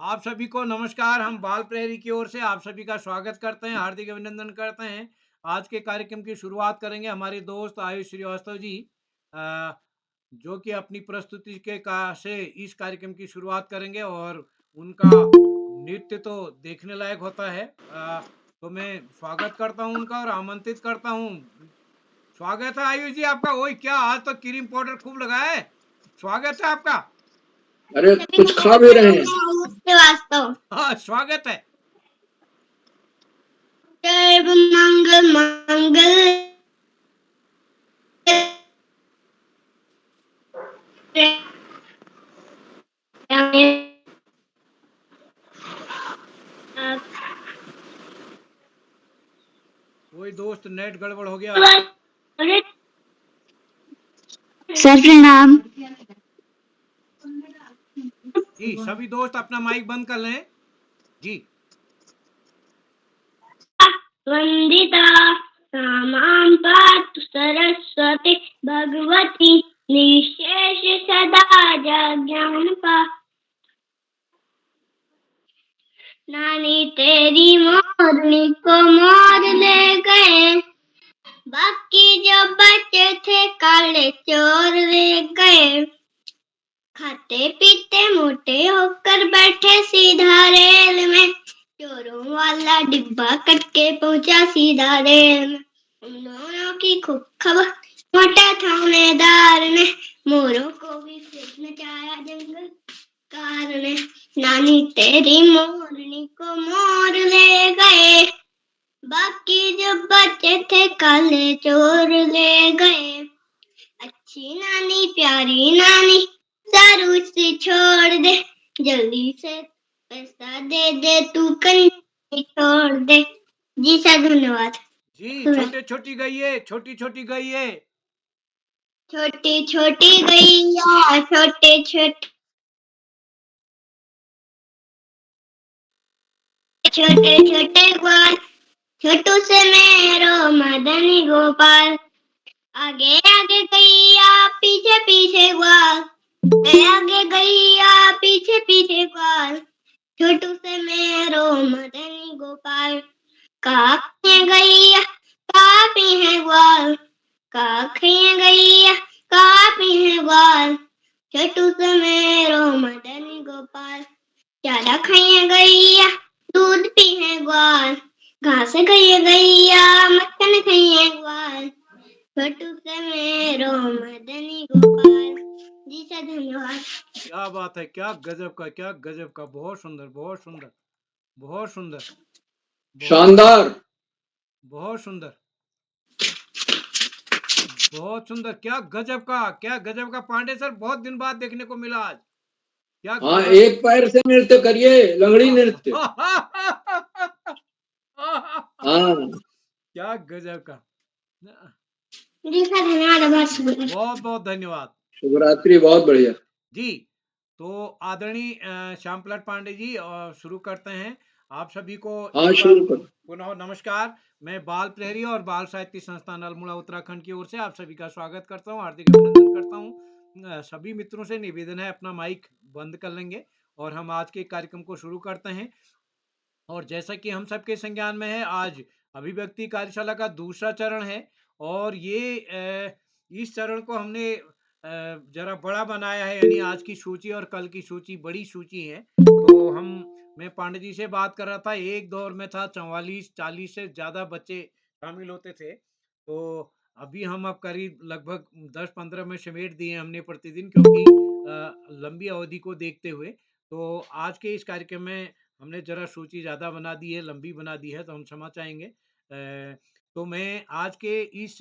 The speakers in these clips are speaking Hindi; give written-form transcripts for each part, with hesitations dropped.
आप सभी को नमस्कार। हम बाल प्रहरी की ओर से आप सभी का स्वागत करते हैं, हार्दिक अभिनंदन करते हैं। आज के कार्यक्रम की शुरुआत करेंगे हमारे दोस्त आयुष श्रीवास्तव जी, अ, जो कि अपनी प्रस्तुति के का से इस कार्यक्रम की शुरुआत करेंगे और उनका नृत्य तो देखने लायक होता है। तो मैं स्वागत करता हूं उनका और आमंत्रित करता हूं। स्वागत है आयुष जी आपका। ओए क्या, आज तो क्रीम पाउडर खूब लगा है। स्वागत है आपका। अरे कुछ खा भी रहे हैं। श्रीवास्तव। हाँ, स्वागत है। मंगल मंगल कोई दोस्त नेट गड़बड़ हो गया। सर प्रणाम। जी, सभी दोस्त अपना माइक बंद कर लें। जी। वंदिता सामां पातु सरस्वती भगवती निशेष सदा ज्ञानपा। नानी तेरी मोरनी को मोर ले गए, बाकी जो बच्चे थे काले चोर ले गए। खाते पीते मोटे होकर बैठे सीधा रेल में, चोरों वाला डिब्बा कट के पहुंचा सीधा रेल में। उन दोनों की खूब खबर मोटा थानेदार ने, मोरों को भी फिर नचाया जंगल कार ने। नानी तेरी मोरनी को मोर ले गए, बाकी जो बच्चे थे काले चोर ले गए। अच्छी नानी प्यारी नानी दारू से छोड़ दे, जल्दी से पैसा दे दे तू कन्नी छोड़ दे। जी सर धन्यवाद। जी, छोटे छोटी गईये, छोटी छोटी गईये। छोटी छोटी गैया छोटे छोटे छोटे छोटे ग्वाल, छोटू से मेरो मदनी गोपाल। आगे आगे गैया पीछे पीछे ग्वाल, आगे गैया पीछे पीछे ग्वाल। छोटू से मेरो मदनी गोपाल। काखे गैया कापी है ग्वाल, काखे गैया कापी है ग्वाल। छोटू से मेरो मदनी गोपाल। चारा खाइए गैया दूध पी है ग्वाल, घास खाइए गैया मक्खन खाइए ग्वाल। छोटू से मेरो मदनी गोपाल। जी सर धन्यवाद। क्या बात है, क्या गजब का, क्या गजब का। बहुत सुंदर, बहुत सुंदर, बहुत सुंदर, शानदार। बहुत सुंदर, बहुत सुंदर। क्या गजब का, क्या गजब का पांडे सर। बहुत दिन बाद देखने को मिला आज। क्या हाँ, एक पैर से नृत्य करिए, लंगड़ी नृत्य। हाँ, क्या गजब का। जी सर धन्यवाद। बहुत बहुत धन्यवाद शुभरात्रि। बहुत बढ़िया जी। तो आदरणीय श्यामप्रसाद पांडे जी, शुरू करते हैं। आप सभी को हाँ, एक बार शुरू कर। पुनः नमस्कार। मैं बाल प्रहरी और बाल साहित्य संस्थान अल्मोड़ा उत्तराखंड की ओर से आप सभी का स्वागत करता हूं, हार्दिक अभिनंदन करता हूं। सभी मित्रों से निवेदन है, अपना माइक बंद कर लेंगे और हम आज के कार्यक्रम को शुरू करते हैं। और जैसा कि हम सबके संज्ञान में है, आज अभिव्यक्ति कार्यशाला का दूसरा चरण है और इस चरण को हमने जरा बड़ा बनाया है, यानी आज की सूची और कल की सूची बड़ी सूची है। तो मैं पांडे जी से बात कर रहा था, एक दौर में था 44-40 से ज्यादा बच्चे शामिल होते थे। तो अभी हम अब करीब लगभग 10-15 में समेट दिए हमने प्रतिदिन, क्योंकि लंबी अवधि को देखते हुए। तो आज के इस कार्यक्रम में हमने जरा सूची ज़्यादा बना दी है, लंबी बना दी है, तो हम क्षमा चाहेंगे। तो मैं आज के इस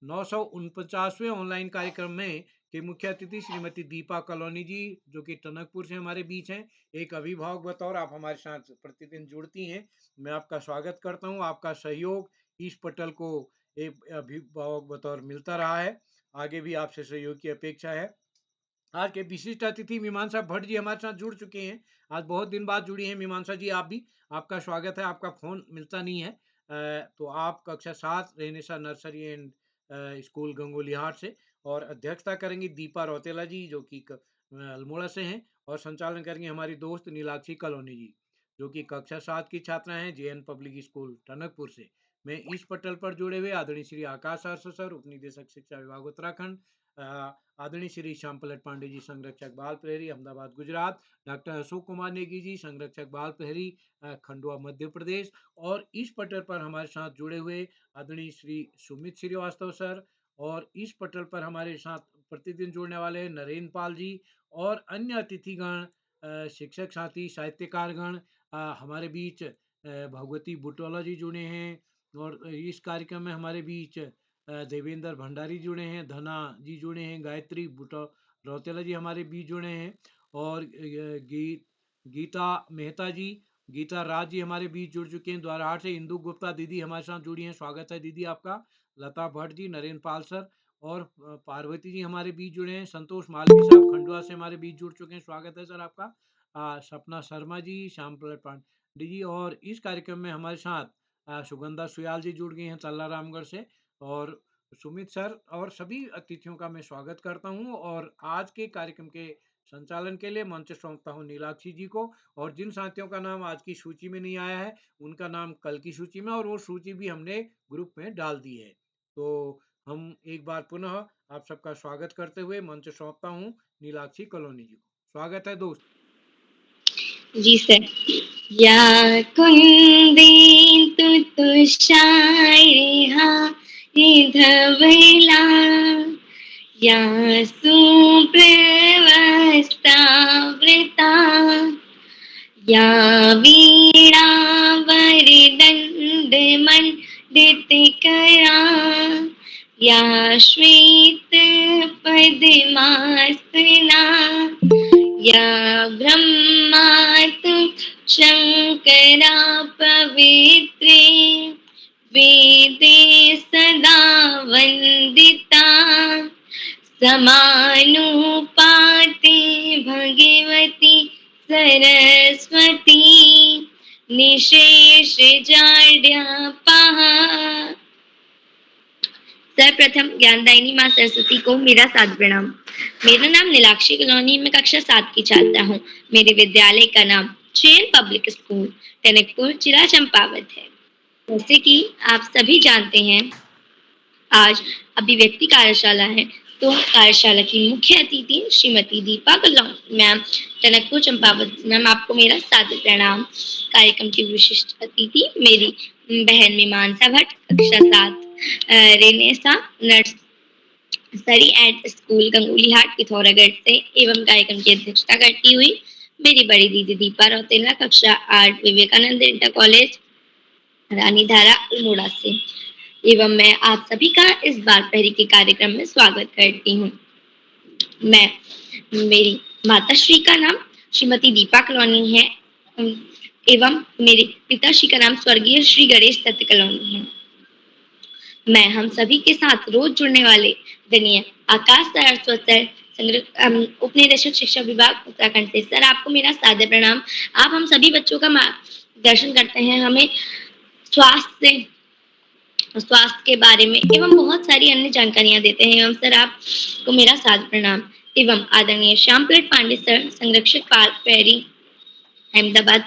949वें ऑनलाइन कार्यक्रम में के मुख्य अतिथि श्रीमती दीपा कॉलोनी जी, जो कि टनकपुर से हमारे बीच हैं। एक अभिभावक बतौर आप हमारे साथ प्रतिदिन जुड़ती हैं, मैं आपका स्वागत करता हूं। आपका सहयोग इस पटल को एक अभिभावक बतौर मिलता रहा है, आगे भी आपसे सहयोग की अपेक्षा है। आज के विशिष्ट अतिथि मीमांसा भट्ट जी हमारे साथ जुड़ चुके हैं। आज बहुत दिन बाद जुड़ी हैं मीमांसा जी। आप भी, आपका स्वागत है। आपका फोन मिलता नहीं है। तो आप कक्षा 7 Renaissance nursery and school Gangolihat से, और अध्यक्षता करेंगी दीपा रौतेला जी, जो कि अल्मोड़ा से हैं और संचालन करेंगे हमारी दोस्त नीलाक्षी कॉलोनी जी, जो कि कक्षा 7 की छात्रा हैं जेएन पब्लिक स्कूल टनकपुर से। मैं इस पटल पर जुड़े हुए आदरणीय श्री आकाश आर्य सर, उप निदेशक शिक्षा विभाग उत्तराखंड, आदरणीय श्री श्याम पलट पांडे जी, संरक्षक बाल प्रहरी अहमदाबाद गुजरात, डॉक्टर अशोक कुमार नेगी जी, संरक्षक बाल प्रहरी खंडवा मध्य प्रदेश, और इस पटल पर हमारे साथ जुड़े हुए आदरणीय श्री सुमित श्रीवास्तव सर, और इस पटल पर हमारे साथ प्रतिदिन जुड़ने वाले हैं नरेंद्र पाल जी और अन्य अतिथिगण, शिक्षक साथी, साहित्यकारगण, हमारे बीच भगवती बुटोला जी जुड़े हैं, और इस कार्यक्रम में हमारे बीच देवेंद्र भंडारी जुड़े हैं, धना जी जुड़े हैं, गायत्री बुटो रौतेला जी हमारे बीच जुड़े हैं, और गीता मेहता जी, गीता राज जी हमारे बीच जुड़ चुके हैं द्वारहाट से, इंदु गुप्ता दीदी हमारे साथ जुड़ी हैं, स्वागत है दीदी आपका, लता भट्ट जी, नरेंद्र पाल सर, और पार्वती जी हमारे बीच जुड़े हैं, संतोष मालवी साहब खंडवा से हमारे बीच जुड़ चुके हैं, स्वागत है सर आपका, सपना शर्मा जी, श्याम प्रसाद पांडे जी, और इस कार्यक्रम में हमारे साथ सुगंधा सुयाल जी जुड़ गई हैं तल्ला रामगढ़ से, और सुमित सर, और सभी अतिथियों का मैं स्वागत करता हूं, और आज के कार्यक्रम के संचालन के लिए मंच सौंपता हूं नीलाक्षी जी को, और जिन साथियों का नाम आज की सूची में नहीं आया है उनका नाम कल की सूची में, और वो सूची भी हमने ग्रुप में डाल दी है। तो हम एक बार पुनः आप सबका स्वागत करते हुए मंच सौंपता हूँ नीलाक्षी कॉलोनी जी को। स्वागत है दोस्त। जी सर। या कुंदेंदु तुषारहारिधवला या सुप्रवस्तावृता या वीणावरदण्डमण्डितकरा या श्वेतपद्मासना या ब्रह्मातु शंकरा पवित्रे वेदे सदा वंदिता समानुपाते भगवती सरस्वती निशेष जाड्यापहा। सर्वप्रथम ज्ञानदायिनी माँ सरस्वती को मेरा सादर प्रणाम। मेरा नाम नीलाक्षी कॉलोनी में कक्षा 7 की छात्रा हूँ। मेरे विद्यालय का नाम जेएन पब्लिक स्कूल टनकपुर जिला चंपावत है। जैसे कि आप सभी जानते हैं, आज अभिव्यक्ति कार्यशाला है, तो कार्यशाला की मुख्य अतिथि Shrimati Deepa colony ma'am Tanakpur Champawat. Ma'am आपको मेरा सादर प्रणाम। कार्यक्रम की विशिष्ट अतिथि मेरी बहन मीमांसा भट्ट कक्षा 7 Renaissance nursery and school Gangolihat Pithoragarh से, एवं कार्यक्रम की अध्यक्षता करती हुई मेरी बड़ी दीदी दीपा रौतेला कक्षा 8 विवेकानंद इंटर कॉलेज रानीधारा अल्मोड़ा से, एवं मैं आप सभी का इस बाल प्रहरी के कार्यक्रम में स्वागत करती हूँ। मेरी माताश्री का नाम श्रीमती दीपा कॉलोनी है, एवं मेरे पिताश्री का नाम स्वर्गीय श्री गणेश दत्त कॉलोनी है। मैं हम सभी के साथ रोज जुड़ने वाले दनीय आकाश सर, उप निदेशक शिक्षा विभाग उत्तराखंड से। सर आपको मेरा सादर प्रणाम। आप हम सभी बच्चों का मार्गदर्शन करते हैं, हमें स्वास्थ्य के बारे में एवं बहुत सारी अन्य जानकारियां देते हैं। एवं सर आपको मेरा सादर प्रणाम। एवं आदरणीय श्याम पलट पांडे सर, संरक्षक बाल प्रहरी अहमदाबाद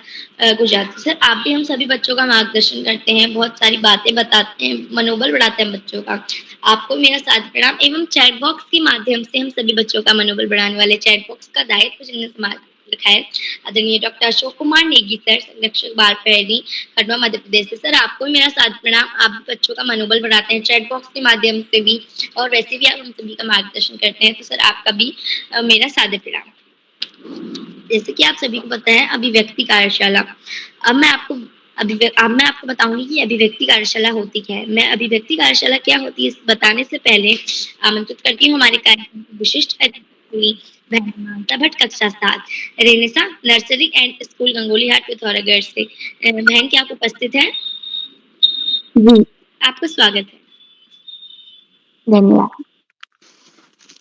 गुजरात। सर आप भी हम सभी बच्चों का मार्गदर्शन करते हैं, बहुत सारी बातें बताते हैं, मनोबल बढ़ाते हैं बच्चों का। आपको मेरा सादर प्रणाम। एवं चैट बॉक्स के माध्यम से हम सभी बच्चों का मनोबल बढ़ाने वाले चैट बॉक्स का दायित्व जिन्हें संभाल रखा है आदरणीय डॉक्टर अशोक कुमार नेगी सर, संरक्षक बाल प्रहरी खंडवा मध्य प्रदेश से। सर आपको मेरा सादर प्रणाम। आप भी बच्चों का मनोबल बढ़ाते हैं चैट बॉक्स के माध्यम से भी, और वैसे भी आप हम सभी का मार्गदर्शन करते हैं, तो सर आपका भी मेरा सादर प्रणाम। जैसे कि आप सभी को पता है अभिव्यक्ति कार्यशाला, अब मैं आपको बताऊंगी कि अभिव्यक्ति कार्यशाला होती क्या है। मैं अभिव्यक्ति कार्यशाला क्या होती है इस बताने से पहले आमंत्रित करती हूँ हमारे कार्यक्रम की विशिष्ट अतिथि बहन मीमांसा भट्ट कक्षा 7 Renaissance nursery and school Gangolihat Pithoragarh से। बहन क्या आप उपस्थित है? जी आपका स्वागत है। धन्यवाद।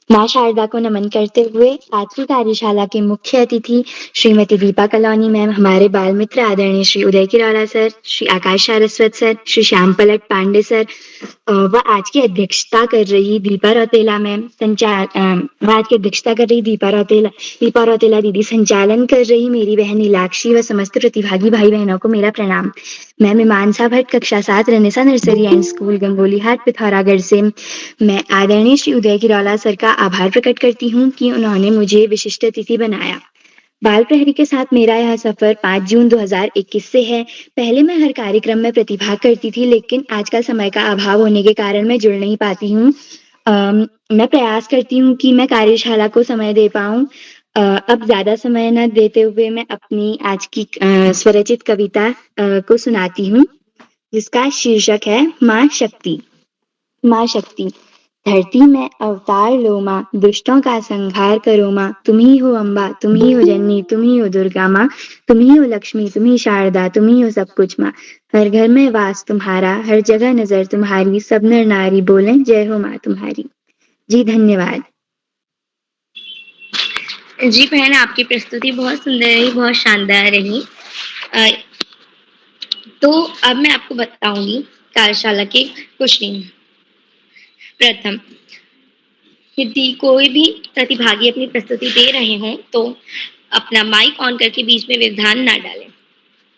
माँ शारदा को नमन करते हुए आज की कार्यशाला के मुख्य अतिथि श्रीमती दीपा कलौनी मैम, हमारे बाल मित्र आदरणीय श्री उदय किराला सर, श्री आकाश सारस्वत सर, श्री श्याम पलट पांडे सर व आज की अध्यक्षता कर रही दीपा रौतेला मैम, दीपा रौतेला दीदी, संचालन कर रही मेरी बहन नीलाक्षी व समस्त प्रतिभागी भाई बहनों को मेरा प्रणाम। मैं मीमांसा भट्ट, कक्षा 7, रनिसा नर्सरी एंड स्कूल, गंगोली हाट, पिथौरागढ़ से मैं आदरणीय श्री उदय किरौला सर का आभार प्रकट करती हूँ कि उन्होंने मुझे विशिष्ट अतिथि बनाया। बाल प्रहरी के साथ मेरा यह सफर 5 जून 2021 से है। पहले मैं हर कार्यक्रम में प्रतिभाग करती थी, लेकिन आजकल समय का अभाव होने के कारण मैं जुड़ नहीं पाती हूँ। मैं प्रयास करती हूँ कि मैं कार्यशाला को समय दे पाऊँ। अब ज्यादा समय न देते हुए मैं अपनी आज की स्वरचित कविता को सुनाती हूँ, जिसका शीर्षक है माँ शक्ति। माँ शक्ति। धरती में अवतार लो माँ, दुष्टों का संहार करो माँ। तुम ही हो अम्बा, तुम ही हो जननी, तुम ही हो दुर्गा माँ। तुम ही हो लक्ष्मी, तुम ही शारदा, तुम ही हो सब कुछ माँ। हर घर में वास तुम्हारा, हर जगह नजर तुम्हारी। सब नर नारी बोलें जय हो माँ तुम्हारी। जी धन्यवाद। जी बहन, आपकी प्रस्तुति बहुत सुंदर रही, बहुत शानदार रही। तो अब मैं आपको बताऊंगी कार्यशाला के कुछ नियम। प्रथम, यदि कोई भी प्रतिभागी अपनी प्रस्तुति दे रहे हों तो अपना माइक ऑन करके बीच में व्यवधान ना डालें।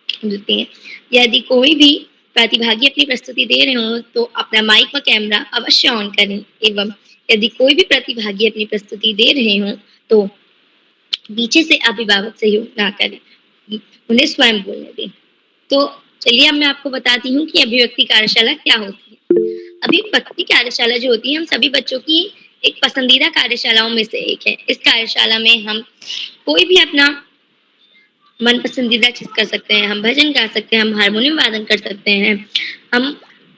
द्वितीय, यदि कोई भी प्रतिभागी अपनी प्रस्तुति दे रहे हों तो अपना माइक व कैमरा अवश्य ऑन करें। एवं यदि कोई भी प्रतिभागी अपनी प्रस्तुति दे रहे हों तो पीछे से अभिभावक सहयोग ना करें, उन्हें स्वयं बोलने दें। तो चलिए अब मैं आपको बताती हूँ कि अभिव्यक्ति कार्यशाला क्या होती है। अभिव्यक्ति कार्यशाला जो होती है, हम सभी बच्चों की एक पसंदीदा कार्यशालाओं में से एक है। इस कार्यशाला में हम कोई भी अपना मन पसंदीदा चीज कर सकते हैं। हम भजन गा सकते हैं, हम हारमोनियम वादन कर सकते हैं, हम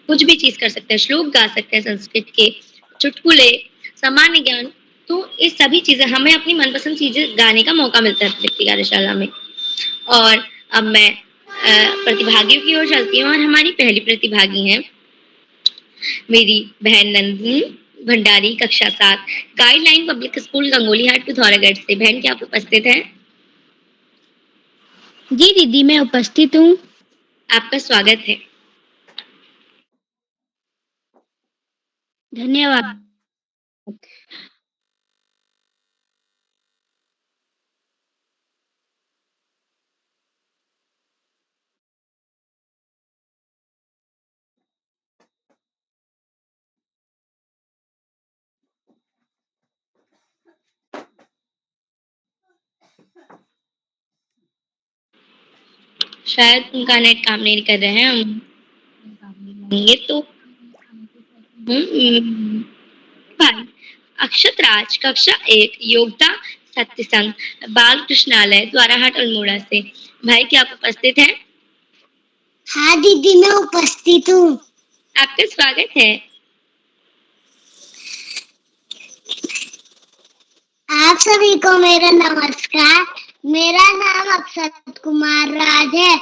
कुछ भी चीज कर सकते हैं, श्लोक गा सकते हैं संस्कृत के, चुटकुले, सामान्य ज्ञान। तो ये सभी चीजें हमें अपनी मनपसंद चीजें गाने का मौका मिलता है अभिव्यक्ति कार्यशाला में। और अब मैं प्रतिभागियों की ओर चलती हूँ और हमारी पहली प्रतिभागी हैं मेरी बहन नंदिनी भंडारी, कक्षा 7, गाइडलाइन पब्लिक स्कूल, गंगोली हाट, पिथौरागढ़ से। बहन, क्या आप उपस्थित हैं? जी दीदी, मैं उपस्थित हूँ। आपका स्वागत है। धन्यवाद। शायद उनका नेट काम नहीं कर रहे हैं। ये तो भाई अक्षत राज, कक्षा 1, योग्यता सत्य बाल कृष्णालय, द्वाराहाट, अल्मोड़ा से। भाई, क्या आप उपस्थित हैं? हाँ दीदी, मैं उपस्थित हूँ। आपका स्वागत है। आप सभी को मेरा नमस्कार। मेरा नाम अक्षत कुमार राज है।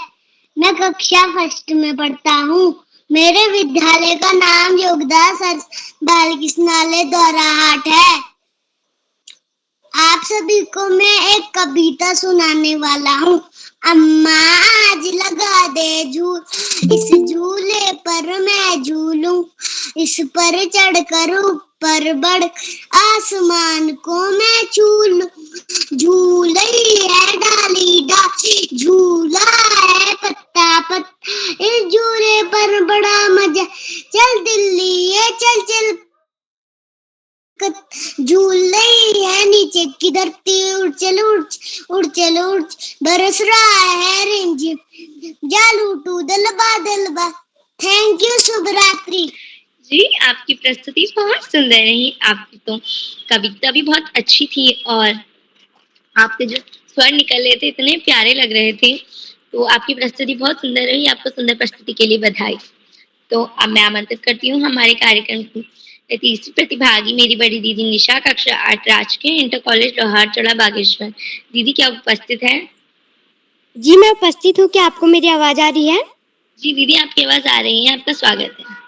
मैं कक्षा 1 में पढ़ता हूँ। मेरे विद्यालय का नाम योगदास बाल कृष्णालय द्वाराहाट है। आप सभी को मैं एक कविता सुनाने वाला हूँ। अम्मा आज लगा दे झूल, इस झूले पर मैं झूलूं, इस पर चढ़कर ऊपर बढ़ आसमान को मैं छू लूं। झूली है डाली डाली, झूला है पत्ता पत्ता, इस झूले पर बड़ा मजा, चल दिल्ली ये चल चल। झूल रही है नीचे की धरती, उड़ चल उड़ चल उड़, बरस रहा है रिमझिम, जालू टू दलबा। थैंक यू, शुभ रात्रि। जी, आपकी प्रस्तुति बहुत सुंदर रही। आपकी तो कविता भी बहुत अच्छी थी और आपके जो स्वर निकल रहे थे इतने प्यारे लग रहे थे। तो आपकी प्रस्तुति बहुत सुंदर रही। आपको सुंदर प्रस्तुति के लिए बधाई। तो अब मैं आमंत्रित करती हूँ हमारे कार्यक्रम की तीसरी प्रतिभागी मेरी बड़ी दीदी निशा, कक्षा 8, राजकीय इंटर कॉलेज, लोहार चौड़ा, बागेश्वर। दीदी, क्या उपस्थित है? जी मैं उपस्थित हूँ। क्या आपको मेरी आवाज आ रही है? जी दीदी, आपकी आवाज आ रही है। आपका स्वागत है।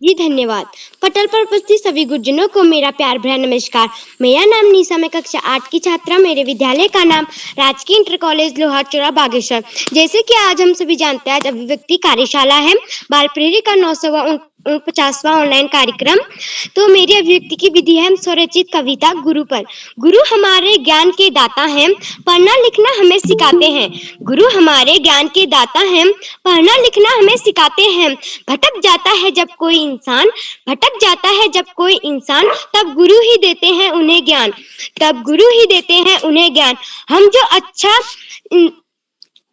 जी धन्यवाद। पटल पर उपस्थित सभी गुरुजनों को मेरा प्यार भरा नमस्कार। मेरा नाम निशा, मैं कक्षा 8 की छात्रा। मेरे विद्यालय का नाम राजकीय इंटर कॉलेज लोहारचौरा बागेश्वर। जैसे कि आज हम सभी जानते हैं, आज अभिव्यक्ति कार्यशाला है, बाल प्रेरी का 950वां ऑनलाइन कार्यक्रम। तो मेरी अभिव्यक्ति की विधि है स्वरचित कविता गुरु पर। गुरु हमारे ज्ञान के दाता हैं, पढ़ना लिखना हमें सिखाते हैं। गुरु हमारे ज्ञान के दाता हैं, पढ़ना लिखना हमें सिखाते हैं। भटक जाता है जब कोई इंसान, भटक जाता है जब कोई इंसान, तब गुरु ही देते हैं उन्हें ज्ञान, तब गुरु ही देते हैं उन्हें ज्ञान।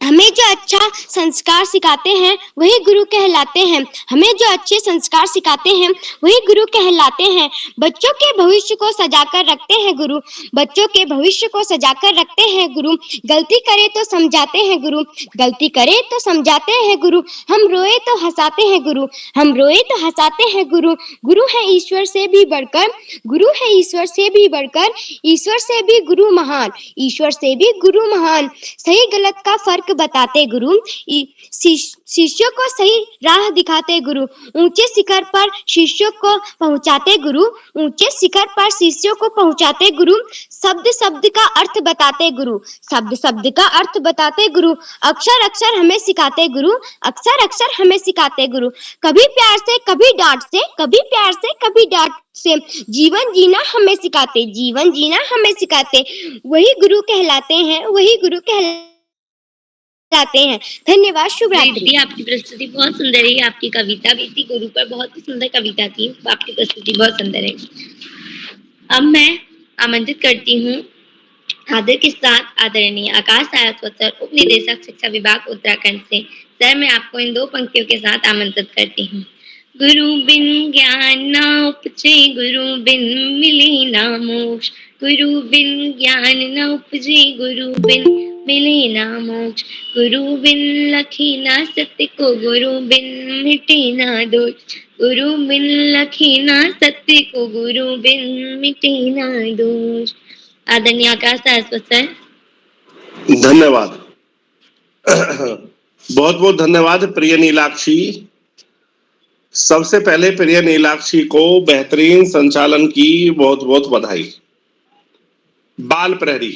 हमें जो अच्छा संस्कार सिखाते हैं वही गुरु कहलाते हैं। हमें जो अच्छे संस्कार सिखाते हैं वही गुरु कहलाते हैं। बच्चों के भविष्य को सजाकर रखते हैं गुरु, बच्चों के भविष्य को सजाकर रखते हैं गुरु। गलती करे तो समझाते हैं गुरु, गलती करे तो समझाते हैं गुरु। हम रोए तो हंसाते हैं गुरु, हम रोए तो हंसाते हैं गुरु। गुरु है ईश्वर से भी बढ़कर, गुरु है ईश्वर से भी बढ़कर, ईश्वर से भी गुरु महान, ईश्वर से भी गुरु महान। सही गलत का फर्क बताते गुरु, शिष्यों को सही राह दिखाते गुरु। ऊंचे शिखर पर शिष्यों को पहुंचाते गुरु, ऊंचे शिखर पर शिष्यों को पहुंचाते गुरु। शब्द शब्द का अर्थ बताते गुरु, शब्द शब्द का अर्थ बताते गुरु। अक्षर अक्षर हमें सिखाते गुरु, अक्षर अक्षर हमें सिखाते गुरु। कभी प्यार से कभी डांट से, कभी प्यार से कभी डांट से जीवन जीना हमें सिखाते, जीवन जीना हमें सिखाते। वही गुरु कहलाते हैं, वही गुरु कहलाते हैं। धन्यवाद। शुभ रात्रि। आपकी प्रस्तुति बहुत सुंदर है। आपकी कविता भी थी गुरु पर, बहुत ही सुंदर कविता थी। आपकी प्रस्तुति बहुत सुंदर है। अब मैं आमंत्रित करती हूँ आदर के साथ आदरणीय आकाश सारस्वत सर, उप निदेशक शिक्षा विभाग उत्तराखंड से। सर, मैं आपको इन 2 पंक्तियों के साथ आमंत्रित करती हूँ। गुरु बिन ज्ञान ना उपजे, गुरु बिन मिले ना मोक्ष, गुरु बिन ज्ञान न उपजे, गुरु बिन मिले ना मोक्ष। गुरु बिन लखी ना सत्य को, गुरु बिन मिटे ना दोष, गुरु बिन लखी ना सत्य को, गुरु बिन मिटे ना दोष। आदरणीय आकाश सारस्वत सर। धन्यवाद। बहुत बहुत धन्यवाद प्रिय नीलाक्षी। सबसे पहले प्रिय नीलाक्षी को बेहतरीन संचालन की बहुत बहुत बधाई। बाल प्रहरी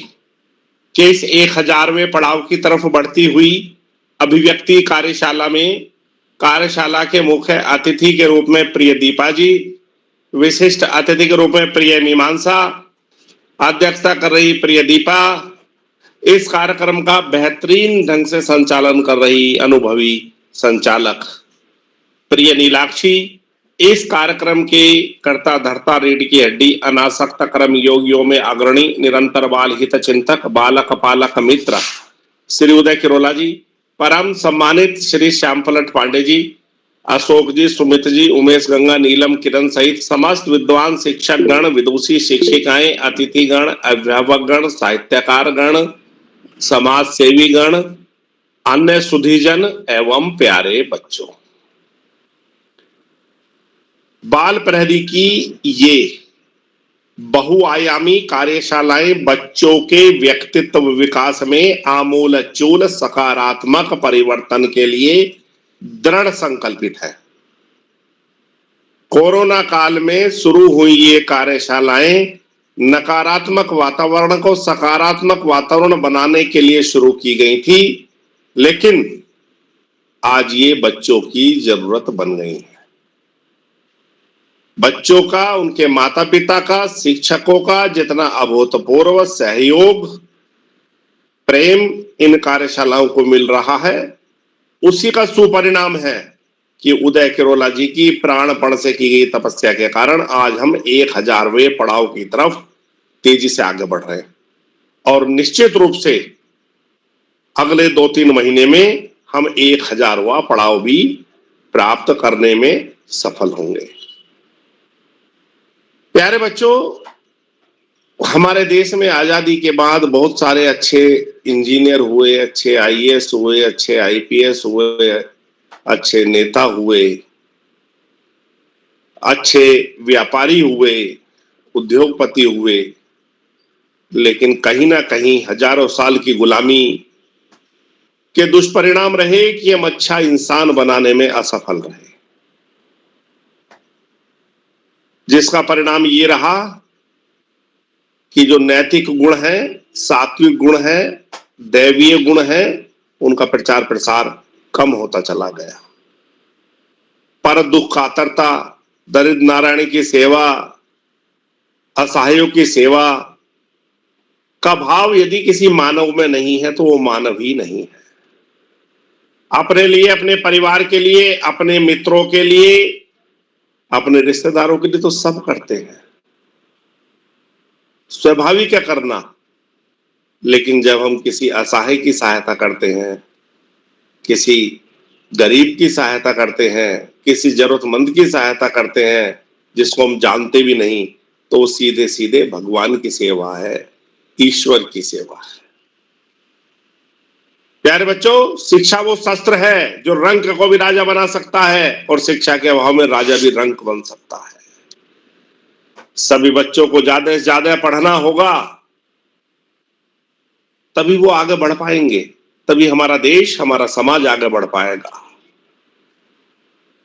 के इस 1000वें पड़ाव की तरफ बढ़ती हुई अभिव्यक्ति कार्यशाला में कार्यशाला के मुख्य अतिथि के रूप में प्रिय दीपा जी, विशिष्ट अतिथि के रूप में प्रिय मीमांसा, अध्यक्षता कर रही प्रिय दीपा, इस कार्यक्रम का बेहतरीन ढंग से संचालन कर रही अनुभवी संचालक प्रिय नीलाक्षी, इस कार्यक्रम के कर्ता धर्ता रीढ़ की हड्डी अनासक्त कर्म योगियों में अग्रणी निरंतर बाल हित चिंतक बालक पालक मित्र श्री उदय किरोला जी, परम सम्मानित श्री श्यामपलट पांडे जी, अशोक जी, सुमित जी, उमेश गंगा, नीलम, किरण सहित समस्त विद्वान शिक्षक गण, विदुषी शिक्षिकाएं, अतिथि गण, अभिभावक गण, साहित्यकार गण, समाज सेवी गण, अन्य सुधीजन एवं प्यारे बच्चों। बाल प्रहरी की ये बहुआयामी कार्यशालाएं बच्चों के व्यक्तित्व विकास में आमूलचूल सकारात्मक परिवर्तन के लिए दृढ़ संकल्पित है। कोरोना काल में शुरू हुई ये कार्यशालाएं नकारात्मक वातावरण को सकारात्मक वातावरण बनाने के लिए शुरू की गई थी, लेकिन आज ये बच्चों की जरूरत बन गई है। बच्चों का, उनके माता पिता का, शिक्षकों का जितना अभूतपूर्व सहयोग प्रेम इन कार्यशालाओं को मिल रहा है, उसी का सुपरिणाम है कि उदय किरोला जी की प्राणपण से की गई तपस्या के कारण आज हम 1000वें पड़ाव की तरफ तेजी से आगे बढ़ रहे हैं और निश्चित रूप से अगले 2-3 महीने में हम 1000वां पड़ाव भी प्राप्त करने में सफल होंगे। प्यारे बच्चों, हमारे देश में आजादी के बाद बहुत सारे अच्छे इंजीनियर हुए, अच्छे आईएएस हुए, अच्छे आईपीएस हुए, अच्छे नेता हुए, अच्छे व्यापारी हुए, उद्योगपति हुए, लेकिन कहीं ना कहीं हजारों साल की गुलामी के दुष्परिणाम रहे कि हम अच्छा इंसान बनाने में असफल रहे। जिसका परिणाम ये रहा कि जो नैतिक गुण है, सात्विक गुण है, दैवीय गुण है, उनका प्रचार प्रसार कम होता चला गया। पर दुख कातरता, दरिद्र नारायण की सेवा, असहायों की सेवा का भाव यदि किसी मानव में नहीं है तो वो मानव ही नहीं है। अपने लिए, अपने परिवार के लिए, अपने मित्रों के लिए, अपने रिश्तेदारों के लिए तो सब करते हैं, स्वाभाविक है करना। लेकिन जब हम किसी असहाय की सहायता करते हैं, किसी गरीब की सहायता करते हैं, किसी जरूरतमंद की सहायता करते हैं जिसको हम जानते भी नहीं, तो वो सीधे सीधे भगवान की सेवा है, ईश्वर की सेवा है। प्यारे बच्चों, शिक्षा वो शस्त्र है जो रंक को भी राजा बना सकता है, और शिक्षा के अभाव में राजा भी रंक बन सकता है। सभी बच्चों को ज्यादा से ज्यादा पढ़ना होगा, तभी वो आगे बढ़ पाएंगे, तभी हमारा देश, हमारा समाज आगे बढ़ पाएगा।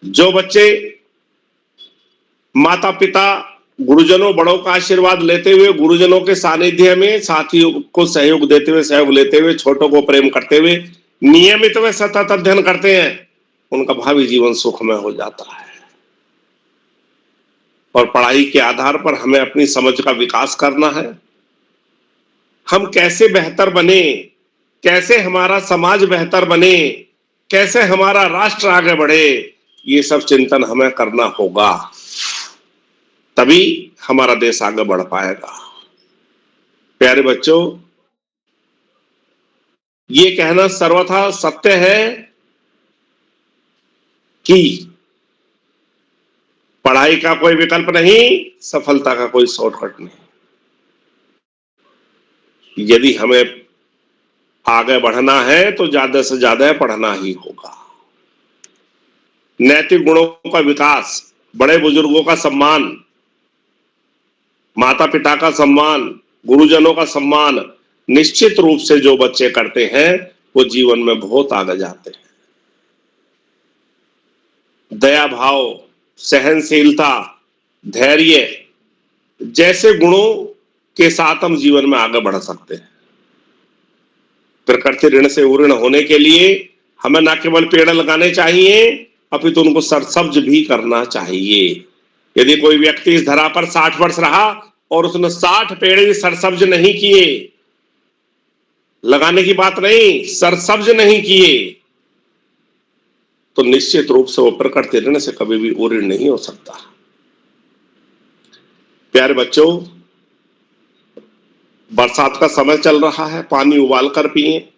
जो बच्चे माता पिता, गुरुजनों, बड़ों का आशीर्वाद लेते हुए, गुरुजनों के सानिध्य में साथियों को सहयोग देते हुए, सहयोग लेते हुए, छोटों को प्रेम करते हुए नियमित व सतत अध्ययन करते हैं, उनका भावी जीवन सुखमय हो जाता है। और पढ़ाई के आधार पर हमें अपनी समझ का विकास करना है। हम कैसे बेहतर बने, कैसे हमारा समाज बेहतर बने, कैसे हमारा राष्ट्र आगे बढ़े, ये सब चिंतन हमें करना होगा, तभी हमारा देश आगे बढ़ पाएगा। प्यारे बच्चों, ये कहना सर्वथा सत्य है कि पढ़ाई का कोई विकल्प नहीं, सफलता का कोई शॉर्टकट नहीं। यदि हमें आगे बढ़ना है तो ज्यादा से ज्यादा पढ़ना ही होगा। नैतिक गुणों का विकास, बड़े बुजुर्गों का सम्मान, माता पिता का सम्मान, गुरुजनों का सम्मान निश्चित रूप से जो बच्चे करते हैं वो जीवन में बहुत आगे जाते हैं। दया भाव, सहनशीलता, धैर्य जैसे गुणों के साथ हम जीवन में आगे बढ़ सकते हैं। प्रकृति ऋण से उऋण होने के लिए हमें न केवल पेड़ लगाने चाहिए, अपितु उनको सरसब्ज भी करना चाहिए। यदि कोई व्यक्ति इस धरा पर 60 वर्ष रहा और उसने 60 पेड़ भी सरसब्ज नहीं किए, लगाने की बात नहीं, सरसब्ज नहीं किए, तो निश्चित रूप से वो प्रकृति ऋण से कभी भी उऋण नहीं हो सकता। प्यारे बच्चों, बरसात का समय चल रहा है, पानी उबाल कर पिए,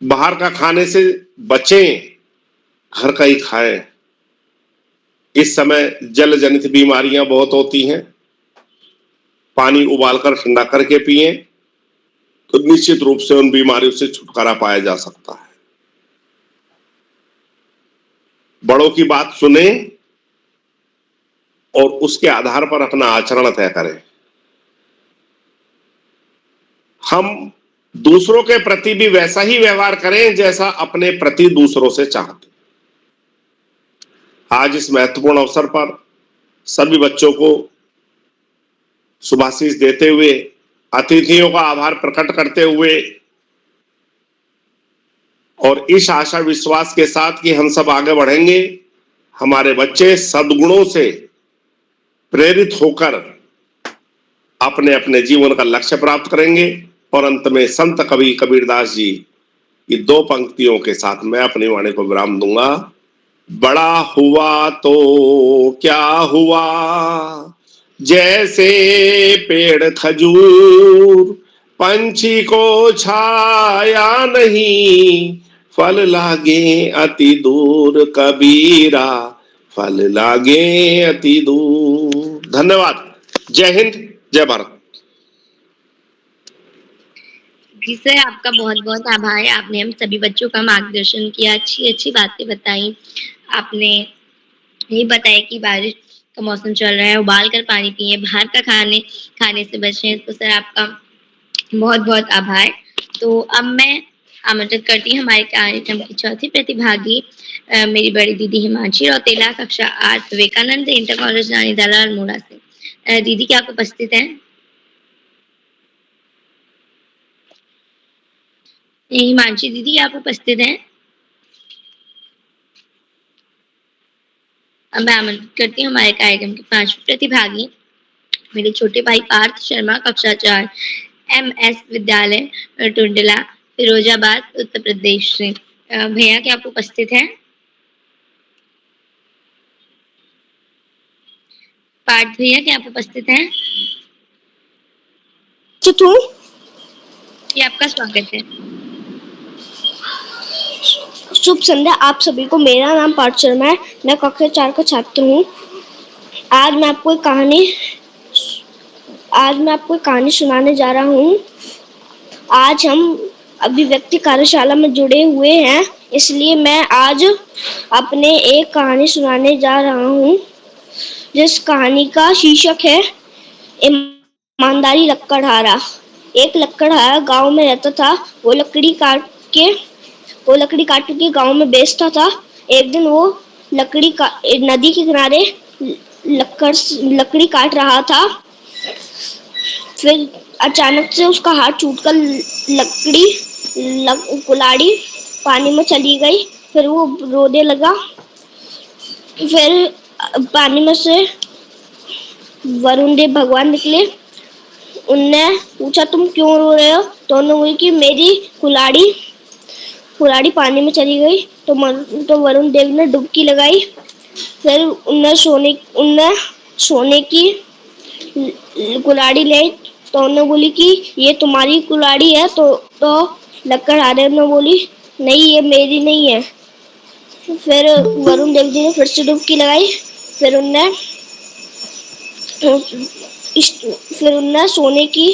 बाहर का खाने से बचें, घर का ही खाएं। इस समय जल जनित बीमारियां बहुत होती हैं, पानी उबालकर ठंडा करके पिए तो निश्चित रूप से उन बीमारियों से छुटकारा पाया जा सकता है। बड़ों की बात सुने और उसके आधार पर अपना आचरण तय करें। हम दूसरों के प्रति भी वैसा ही व्यवहार करें जैसा अपने प्रति दूसरों से चाहते। आज इस महत्वपूर्ण अवसर पर सभी बच्चों को शुभाशीष देते हुए, अतिथियों का आभार प्रकट करते हुए और इस आशा विश्वास के साथ कि हम सब आगे बढ़ेंगे, हमारे बच्चे सद्गुणों से प्रेरित होकर अपने अपने जीवन का लक्ष्य प्राप्त करेंगे। और अंत में संत कवि कबीरदास जी की 2 पंक्तियों के साथ मैं अपनी वाणी को विराम दूंगा। बड़ा हुआ तो क्या हुआ, जैसे पेड़ खजूर, पंछी को छाया नहीं, फल लागे अति दूर, कबीरा फल लागे अति दूर। धन्यवाद। जय हिंद, जय भारत। जी सर, आपका बहुत बहुत आभार है। आपने हम सभी बच्चों का मार्गदर्शन किया, अच्छी अच्छी बातें बताई। आपने ये बताया कि बारिश का मौसम चल रहा है, उबाल कर पानी पिए, बाहर का खाने से बचें। तो सर आपका बहुत बहुत आभार। तो अब मैं आमंत्रित करती हूँ हमारे कार्यक्रम की चौथी प्रतिभागी मेरी बड़ी दीदी हिमांशी रौतेला, कक्षा 8, विवेकानंद इंटर कॉलेज नानीदाला अल्मोड़ा से। दीदी क्या आप उपस्थित हैं? हिमांशी दीदी आप उपस्थित हैं? अब मैं आमंत्रित करती हूँ हमारे कार्यक्रम के 5वें प्रतिभागी मेरे छोटे भाई पार्थ शर्मा, कक्षा 4, MS विद्यालय टुंडला, फिरोजाबाद, उत्तर प्रदेश से। भैया क्या आप उपस्थित हैं? पार्थ भैया क्या आप उपस्थित हैं? जी आपका स्वागत है। शुभ संध्या आप सभी को। मेरा नाम पार्थ शर्मा है। मैं कक्षा 4 का छात्र हूँ। आज मैं आपको एक कहानी सुनाने जा रहा हूँ। आज हम अभिव्यक्ति कार्यशाला में जुड़े हुए हैं, इसलिए मैं आज अपने एक कहानी सुनाने जा रहा हूँ, जिस कहानी का शीर्षक है ईमानदारी लकड़हारा। एक लकड़हारा गांव में रहता था। वो लकड़ी काट के गांव में बेचता था। एक दिन वो नदी के किनारे लकड़ी काट रहा था। फिर अचानक से उसका हाथ छूटकर कुल्हाड़ी पानी में चली गई। फिर वो रोने लगा। फिर पानी में से वरुण देव भगवान निकले। उनने पूछा तुम क्यों रो रहे हो? तो उन्होंने बोली कि मेरी कुल्हाड़ी पानी में चली गई। तो वरुण देव ने डुबकी लगाई। फिर उनने सोने की कुल्हाड़ी ले। तो उन्होंने बोली कि ये तुम्हारी कुल्हाड़ी है। तो लकड़हारे ने बोली नहीं, ये मेरी नहीं है। फिर वरुण देव जी ने फिर से डुबकी लगाई। फिर उनने सोने की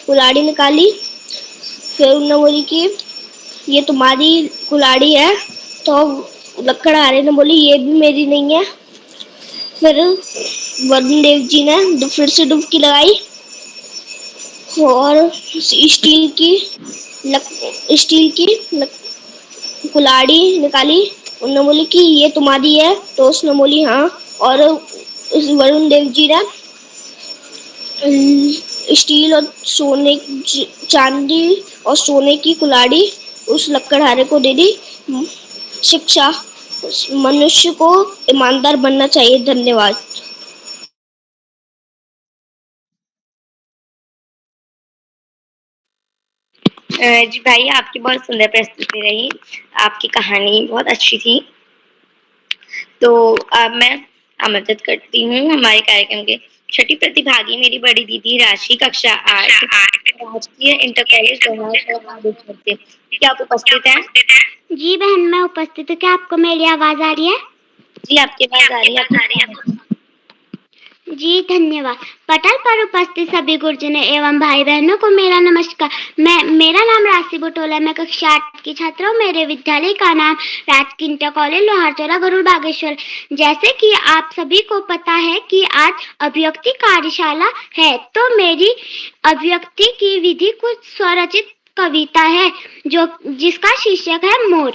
कुल्हाड़ी निकाली। फिर उन्होंने बोली कि ये तुम्हारी कुल्हाड़ी है। तो लकड़हारे ने बोली ये भी मेरी नहीं है। फिर वरुण देव जी ने फिर से डुबकी लगाई और स्टील की कुल्हाड़ी निकाली। उन्होंने बोली कि ये तुम्हारी है। तो उसने बोली हाँ। और वरुण देव जी ने स्टील और चांदी और सोने की कुल्हाड़ी उस लकड़हारे को दे दी। शिक्षा मनुष्य को ईमानदार बनना चाहिए। धन्यवाद। जी भाई आपकी बहुत सुंदर प्रस्तुति रही। आपकी कहानी बहुत अच्छी थी। तो अब मैं आमंत्रित करती हूँ हमारे कार्यक्रम के छठी प्रतिभागी मेरी बड़ी दीदी राशि, कक्षा 8, राजकीय इंटर कॉलेज से। क्या आप उपस्थित हैं? जी बहन मैं उपस्थित हूँ। क्या आपको मेरी आवाज आ रही है? जी आपकी आवाज आ रही है। जी धन्यवाद। पटल पर उपस्थित सभी गुरुजनों एवं भाई बहनों को मेरा नमस्कार। मेरा नाम राशि बुटोला। मैं कक्षा 8 की छात्र हूँ। मेरे विद्यालय का नाम राजकीय इंटर कॉलेज लोहारचौरा गरुड़ बागेश्वर। जैसे कि आप सभी को पता है कि आज अभिव्यक्ति कार्यशाला है, तो मेरी अभिव्यक्ति की विधि कुछ स्वरचित कविता है जिसका शीर्षक है मोर।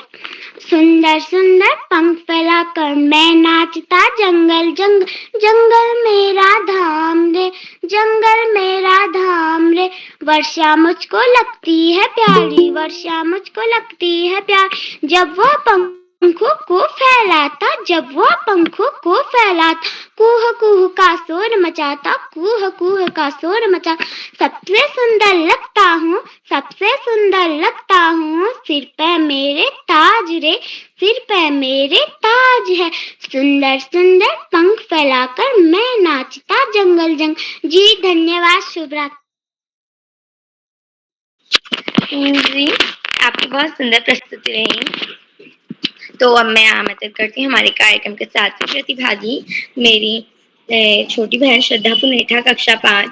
सुंदर सुंदर पंख फैलाकर मैं नाचता जंगल जंगल मेरा धाम रे, जंगल मेरा धाम रे। वर्षा मुझको लगती है प्यारी, वर्षा मुझको लगती है प्यारी। जब वह पंखों को फैलाता कूह कूह का शोर मचाता, कूह कूह का शोर मचा। सबसे सुंदर लगता हूँ सिर पे मेरे ताज रे, सिर पे मेरे ताज है। सुंदर सुंदर पंख फैलाकर मैं नाचता जंगल जी धन्यवाद। शुभ रात्रि। जी आपकी बहुत सुंदर प्रस्तुति रही। तो अब मैं आमंत्रित करती हूँ हमारे कार्यक्रम के 7वें प्रतिभागी मेरी छोटी बहन श्रद्धा पुनेठा, कक्षा 5,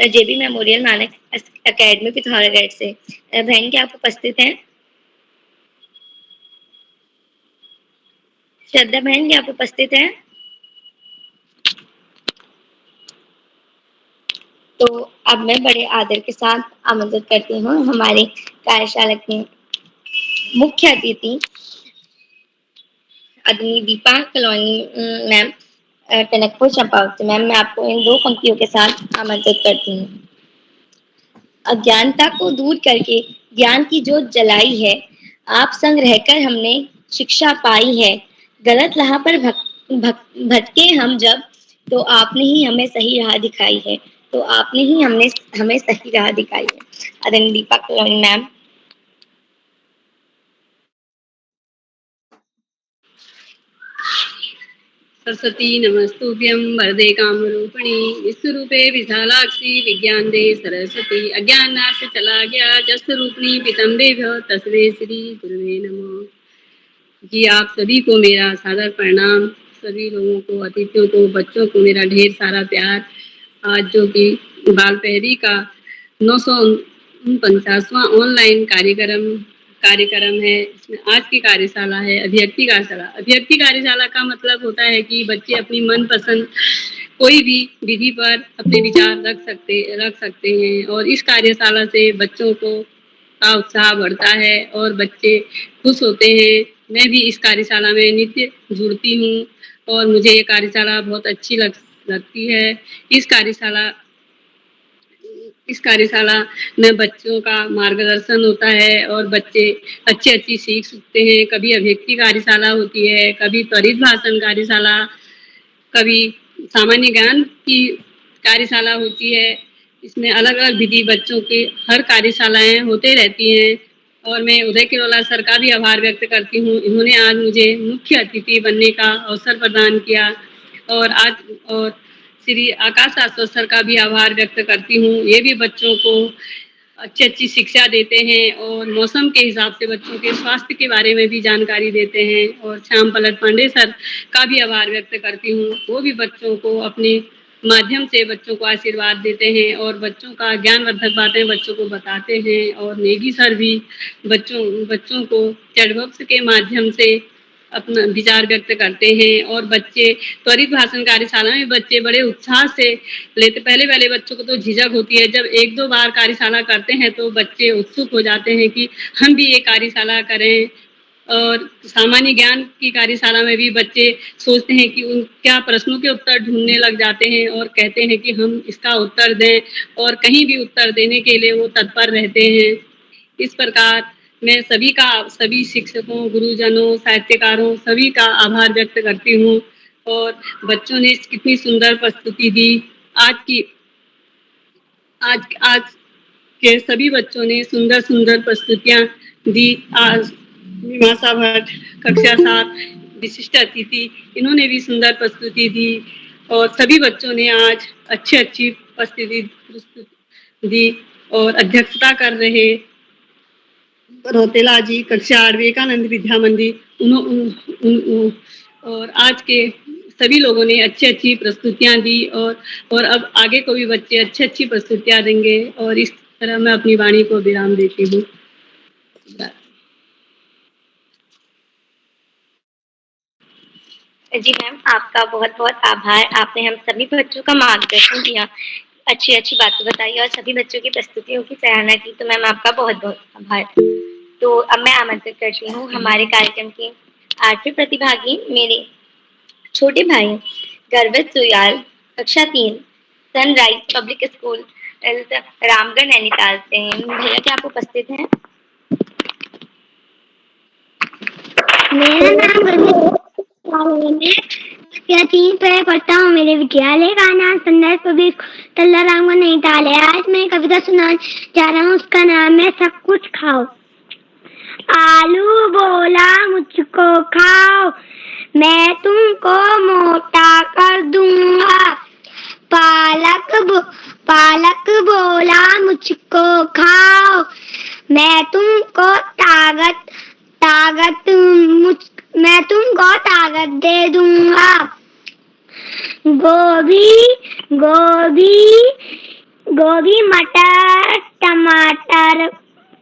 JB मेमोरियल मानक एकेडमी पिथौरागढ़ से। बहन क्या आप उपस्थित हैं? श्रद्धा बहन क्या आप उपस्थित हैं? तो अब मैं बड़े आदर के साथ आमंत्रित करती हूँ हमारे कार्यशाला की मुख्य अतिथि आदरणीय Deepa colony ma'am, Tanakpur Champawat ma'am, मैं आपको इन 2 पंक्तियों के साथ आमंत्रित करती हूँ। अज्ञानता को दूर करके ज्ञान की जोत जलाई है, आप संग रहकर हमने शिक्षा पाई है। गलत राह पर भटके हम जब, तो आपने ही हमें सही राह दिखाई है। तो आपने ही हमें सही राह दिखाई है। आदरणीय दीपा कलोनी मैम। सरस्वती नमस्तुभ्यं वरदे कामरूपिणी विश्वरूपे विशालाक्षी विज्ञान दे सरस्वती। अज्ञान से चला गया जस रूपणी पितम्बेभ्यो तस्मै श्री गुरुवे नमः। जी आप सभी को मेरा सादर प्रणाम, सभी लोगों को, अतिथियों को, बच्चों को मेरा ढेर सारा प्यार। आज जो कि बाल पहरी का 949वां ऑनलाइन कार्यक्रम है, इसमें आज की कार्यशाला है अभिव्यक्ति कार्यशाला। अभिव्यक्ति कार्यशाला का मतलब होता है कि बच्चे अपनी मनपसंद कोई भी विधि पर अपने विचार रख सकते हैं और इस कार्यशाला से बच्चों का उत्साह बढ़ता है और बच्चे खुश होते हैं। मैं भी इस कार्यशाला में नित्य जुड़ती हूँ और मुझे ये कार्यशाला बहुत अच्छी लगती है। इस कार्यशाला में बच्चों का मार्गदर्शन होता है और बच्चे अच्छी सीख सकते हैं। कभी अभिव्यक्ति कार्यशाला होती है, कभी त्वरित भाषण कार्यशाला, कभी सामान्य ज्ञान की कार्यशाला होती है। इसमें अलग अलग विधि बच्चों की हर कार्यशालाएं होते रहती हैं और मैं उदय किरोला सर का भी आभार व्यक्त करती हूँ। इन्होंने आज मुझे मुख्य अतिथि बनने का अवसर प्रदान किया और श्री आकाश शाश्वत सर का भी आभार व्यक्त करती हूँ। ये भी बच्चों को अच्छी शिक्षा देते हैं और मौसम के हिसाब से बच्चों के स्वास्थ्य के बारे में भी जानकारी देते हैं। और श्याम पलट पांडे सर का भी आभार व्यक्त करती हूँ। वो भी बच्चों को अपने माध्यम से बच्चों को आशीर्वाद देते हैं और बच्चों का ज्ञानवर्धक बातें बच्चों को बताते हैं। और नेगी सर भी बच्चों को चैट बॉक्स के माध्यम से अपना विचार व्यक्त करते हैं और बच्चे त्वरित भाषण कार्यशाला में बच्चे बड़े उत्साह से लेते। पहले बच्चों को तो झिझक होती है, जब 1-2 बार कार्यशाला करते हैं तो बच्चे उत्सुक हो जाते हैं कि हम भी ये कार्यशाला करें। और सामान्य ज्ञान की कार्यशाला में भी बच्चे सोचते हैं कि उन क्या प्रश्नों के उत्तर ढूंढने लग जाते हैं और कहते हैं कि हम इसका उत्तर दें और कहीं भी उत्तर देने के लिए वो तत्पर रहते हैं। इस प्रकार मैं सभी शिक्षकों, गुरुजनों, साहित्यकारों सभी का आभार व्यक्त करती हूँ। और बच्चों ने कितनी सुंदर प्रस्तुति दी। आज के सभी बच्चों ने सुंदर प्रस्तुतियां दी। आज मीमांसा भट्ट कक्षा 7 विशिष्ट अतिथि, इन्होंने भी सुंदर प्रस्तुति दी और सभी बच्चों ने आज अच्छी प्रस्तुति दी। और अध्यक्षता कर रहे रोतेला जी कक्षा 8 विवेकानंद विद्या मंदिर, और आज के सभी लोगों ने अच्छी प्रस्तुतियां दी और अब आगे को भी बच्चे अच्छी प्रस्तुतियां देंगे। और इस तरह मैं अपनी वाणी को विराम देती हूँ। जी मैम, आपका बहुत बहुत आभार। आपने हम सभी बच्चों का मार्गदर्शन किया, अच्छी बातें बताई और सभी बच्चों की प्रस्तुतियों की सराहना की। तो मैम आपका बहुत बहुत आभार। तो अब मैं आमंत्रित करती हूँ हमारे कार्यक्रम के 8वें प्रतिभागी, मेरे छोटे भाई गर्वित सुयाल, कक्षा 3 sunrise public school Ramgarh Nainital से। भैया क्या आप उपस्थित हैं? मेरा नाम मैं कक्षा 3 पे पढ़ता हूँ। मेरे विद्यालय का नाम सनराइज पब्लिक तल्ला रामगढ़ नैनीताल है। आज मैं कविता सुनाने जा रहा हूँ, उसका नाम है सब कुछ खाओ। आलू बोला मुझको खाओ, मैं तुमको मोटा कर दूंगा। पालक बोला मुझको खाओ, मैं तुमको ताकत दे दूंगा। गोभी मटर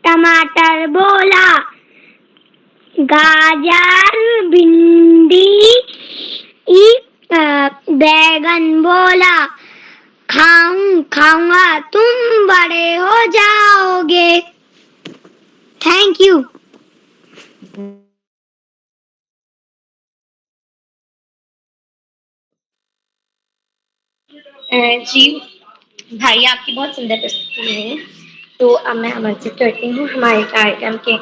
टमाटर बोला, गाजर भिंडी बैगन बोला, खाऊंगा तुम बड़े हो जाओगे। Thank you. जी भाई, आपकी बहुत सुंदर प्रस्तुति है। तो अब मैं आमंत्रित करती हूँ हमारे कार्यक्रम के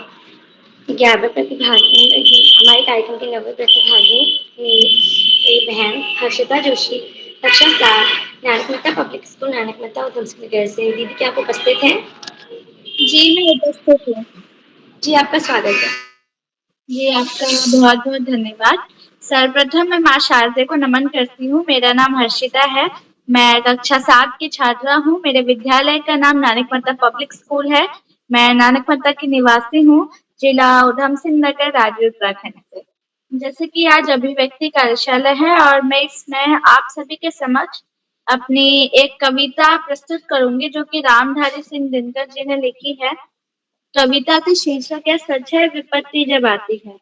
11वें प्रतिभागी, हमारे कार्यक्रम के 9वें प्रतिभागी मेरी बहन हर्षिता जोशी, कक्षा 7, नानक मेहता पब्लिक स्कूल, नानक मेहता उधमसिंह से। दीदी, क्या आप उपस्थित हैं? जी, मैं उपस्थित हूँ। जी, आपका स्वागत है। जी, आपका बहुत बहुत धन्यवाद। सर्वप्रथम मैं माँ शारदे को नमन करती हूँ। मेरा नाम हर्षिता है। मैं कक्षा 7 की छात्रा हूँ। मेरे विद्यालय का नाम नानक मेहता पब्लिक स्कूल है। मैं नानक मेहता की निवासी हूँ, जिला उधमसिंह नगर, राज्य उत्तराखंड से। जैसे कि आज अभिव्यक्ति कार्यशाला है और मैं इसमें आप सभी के समक्ष अपनी एक कविता प्रस्तुत करूंगी, जो कि रामधारी सिंह दिनकर जी ने लिखी है। कविता का शीर्षक है सच है विपत्ति जब आती है।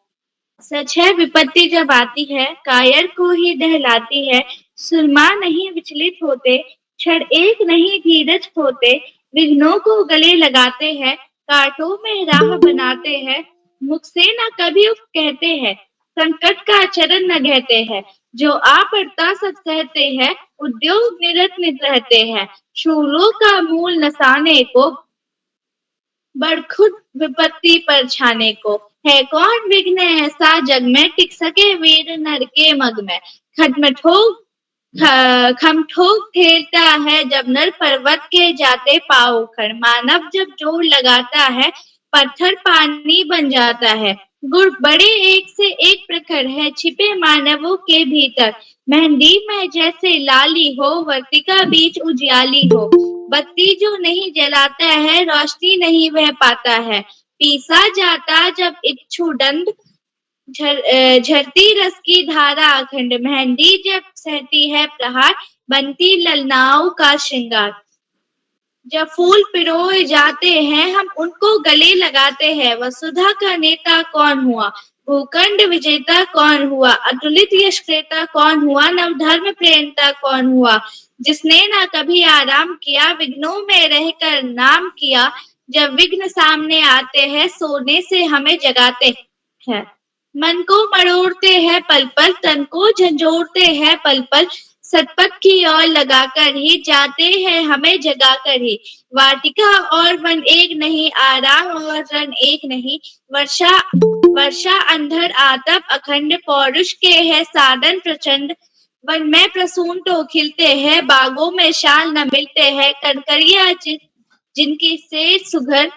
सच है विपत्ति जब आती है, कायर को ही दहलाती है। सुरमा नहीं विचलित होते, क्षण एक नहीं धीरज खोते। विघ्नों को गले लगाते हैं, कांटों में राह बनाते हैं। मुख से न कभी उफ कहते हैं, संकट का चरण न कहते हैं। जो आ पड़ता सब सहते हैं, उद्योग निरत नित रहते हैं। शूलों का मूल नसाने को, बड़खुद विपत्ति पर छाने को। है कौन विघ्न ऐसा जग में, टिक सके वीर नर के मग में। खमठोक ठेलता है जब नर, पर्वत के जाते पाँव उखड़। मानव जब जोर लगाता है, पत्थर पानी बन जाता है। गुण बड़े एक से एक प्रखर है, छिपे मानवों के भीतर। मेहंदी में जैसे लाली हो, वर्तिका बीच उजियाली हो। बत्ती जो नहीं जलाता है, रोशनी नहीं वह पाता है। पीसा जाता जब इच्छु दंड, झरती रस की धारा अखंड। मेहंदी जब सहती है प्रहार, बनती ललनाओं का श्रृंगार। जब फूल पिरोए जाते हैं, हम उनको गले लगाते हैं। वसुधा का नेता कौन हुआ, भूखंड विजेता कौन हुआ। अतुलित यश क्रेता कौन हुआ, नवधर्म प्रेरणा कौन हुआ। जिसने न कभी आराम किया, विघ्नों में रहकर नाम किया। जब विघ्न सामने आते हैं, सोने से हमें जगाते हैं। मन को मरोड़ते हैं पल पल, तन को झंझोड़ते हैं पल पल। सतपथ की ओर लगाकर ही जाते हैं हमें जगाकर ही। वाटिका और वन एक नहीं, आराम और रन एक नहीं। वर्षा वर्षा अंधर आतप अखंड, पौरुष के है साधन प्रचंड। वन में प्रसून तो खिलते हैं, बागों में शाल न मिलते हैं। कनकरिया जिनकी से सुघर,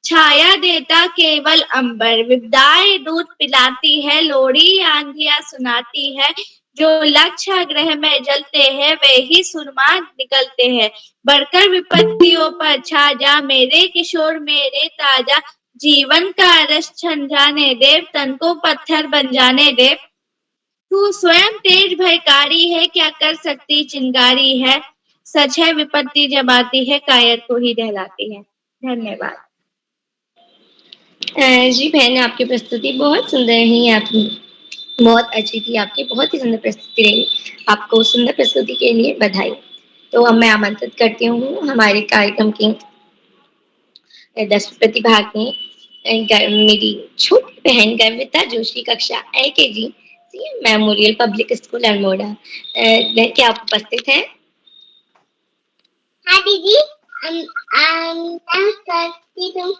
छाया देता केवल अंबर। विपदाएं दूध पिलाती है, लोरी आंधियां सुनाती है। जो लक्ष्य ग्रह में जलते हैं, वे ही सुरमा निकलते हैं। बढ़कर विपत्तियों पर छा जा, मेरे किशोर मेरे ताजा। जीवन का रस छन जाने दे, तन को पत्थर बन जाने दे। तू स्वयं तेज भयकारी है, क्या कर सकती चिंगारी है। सच है विपत्ति जब आती है, कायर को ही दहलाती है। धन्यवाद। जी बहन, आपकी प्रस्तुति बहुत सुंदर रही। आप बहुत अच्छी थी, आपकी बहुत ही सुंदर प्रस्तुति रही। आपको सुंदर प्रस्तुति के लिए बधाई। तो अब मैं आमंत्रित करती हूँ हमारे कार्यक्रम की 10वीं प्रतिभागी, मेरी छोटी बहन गर्विता जोशी, कक्षा LKG, memorial public school Almora. क्या आप उपस्थित हैं? हाँ दीदी, करती हूँ।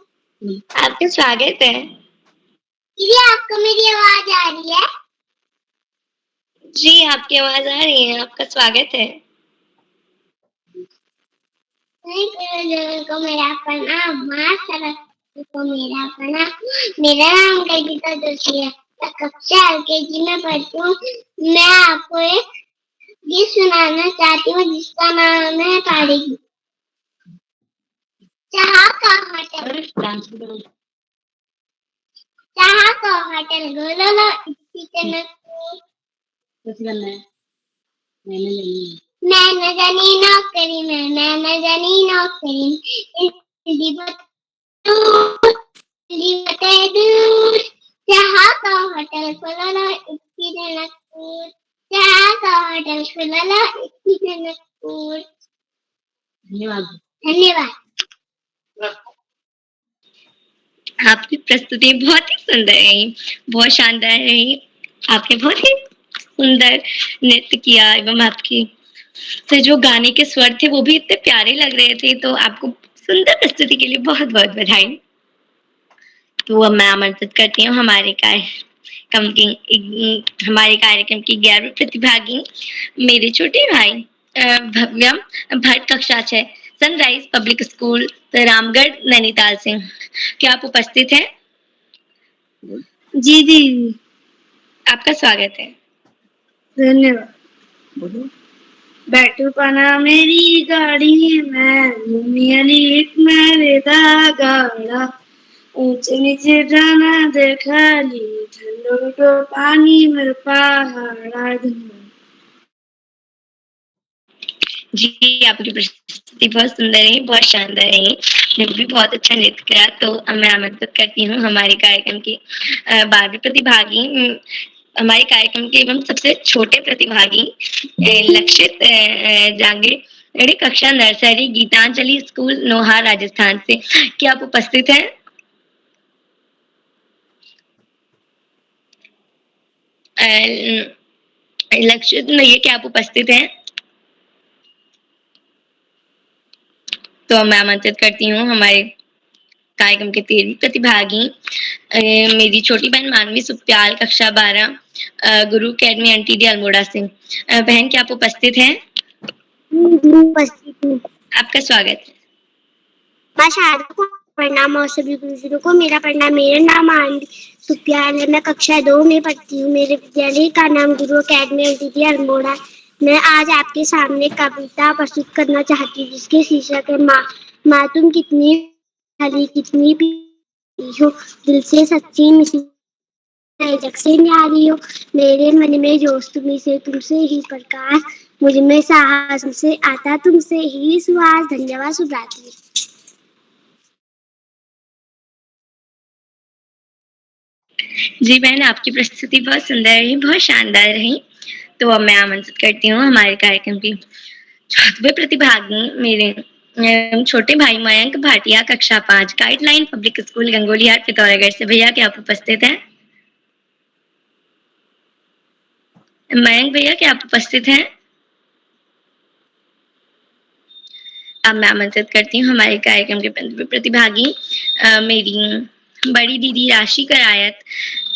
आपका स्वागत है। दीदी, आपको मेरी आवाज आ रही है? जी, आपकी आवाज आ रही है। आपका स्वागत है। को मेरा प्रणाम, माँ सरस्वती को मेरा प्रणाम। मेरा नाम गर्विता जोशी है, मैं कक्षा LKG में पढ़ती हूँ। मैं आपको एक गीत सुनाना चाहती हूँ, जिसका नाम है ताड़ी गीत। चाह का होटल गोलो लो, इसी के मैं न जानी नौकरी में, मैं न जानी नौकरी। दूर चाह का होटल खोलो लो, इसी जनकपुर। चाह का होटल खोलो लो, इसी जनकपुर। धन्यवाद। आपकी प्रस्तुति बहुत ही सुंदर रही, बहुत शानदार रही। आपने बहुत ही सुंदर नृत्य किया एवं आपकी तो जो गाने के स्वर थे वो भी इतने प्यारे लग रहे थे, तो आपको सुंदर प्रस्तुति के लिए बहुत-बहुत बधाई। तो अब मैं आमंत्रित करती हूँ हमारे कार्यक्रम की 11वीं प्रतिभागी मेरे छोटे भाई भव्यम भट्ट कक्षा 6 sunrise public school Ramgarh Nainital से। क्या आप उपस्थित हैं? जी जी आपका स्वागत है। धन्यवाद। बैठो पाना मेरी गाड़ी में मेरे गाड़ा ऊंचे नीचे जाना देखा ली ठंडो तो पानी मेरे पहाड़ा। जी, आपकी प्रस्तुति बहुत सुंदर रही, बहुत शानदार रही। आपने भी बहुत अच्छा नृत्य करा। तो अब मैं आमंत्रित करती हूँ हमारे कार्यक्रम की 12वीं प्रतिभागी हमारे कार्यक्रम के एवं सबसे छोटे प्रतिभागी लक्षित जांगीर कक्षा नर्सरी गीतांजलि स्कूल नोहार राजस्थान से। क्या आप उपस्थित हैं? लक्षित नहीं, क्या आप उपस्थित हैं? तो मैं आमंत्रित करती हूँ हमारे कार्यक्रम के 13वीं प्रतिभागी मेरी छोटी बहन मानवी सुप्याल कक्षा 12 गुरु अकेडमी एनटीडी अल्मोड़ा से। बहन क्या आप उपस्थित हैं? उपस्थित हूँ। आपका स्वागत है। माँ शारदा को प्रणाम और सभी गुरुजनों को मेरा प्रणाम। मेरा नाम मानवी सुप्याल है। मैं कक्षा 2 में पढ़ती हूँ। मेरे विद्यालय का नाम गुरु अकेडमी एनटीडी अल्मोड़ा। मैं आज आपके सामने कविता प्रस्तुत करना चाहती हूँ जिसके शीर्षक है माँ तुम कितनी भली कितनी प्यारी हो, दिल से सच्ची मिठी जग से न्यारी हो, मेरे मन में जोश तुम्ही से तुमसे ही प्रकाश, मुझ में साहस तुमसे आता तुमसे ही सुहास। धन्यवाद। शुभ रात्रि। जी बहन, आपकी प्रस्तुति बहुत सुंदर रही, बहुत शानदार रही। तो अब मैं आमंत्रित करती हूँ हमारे कार्यक्रम की 4वें प्रतिभागी मेरे छोटे भाई मयंक भाटिया कक्षा 5 guideline public school Gangolihat Pithoragarh से। भैया क्या आप उपस्थित हैं? मयंक भैया क्या आप उपस्थित हैं? अब मैं आमंत्रित करती हूँ हमारे कार्यक्रम के 15वें प्रतिभागी मेरी बड़ी दीदी राशि करायत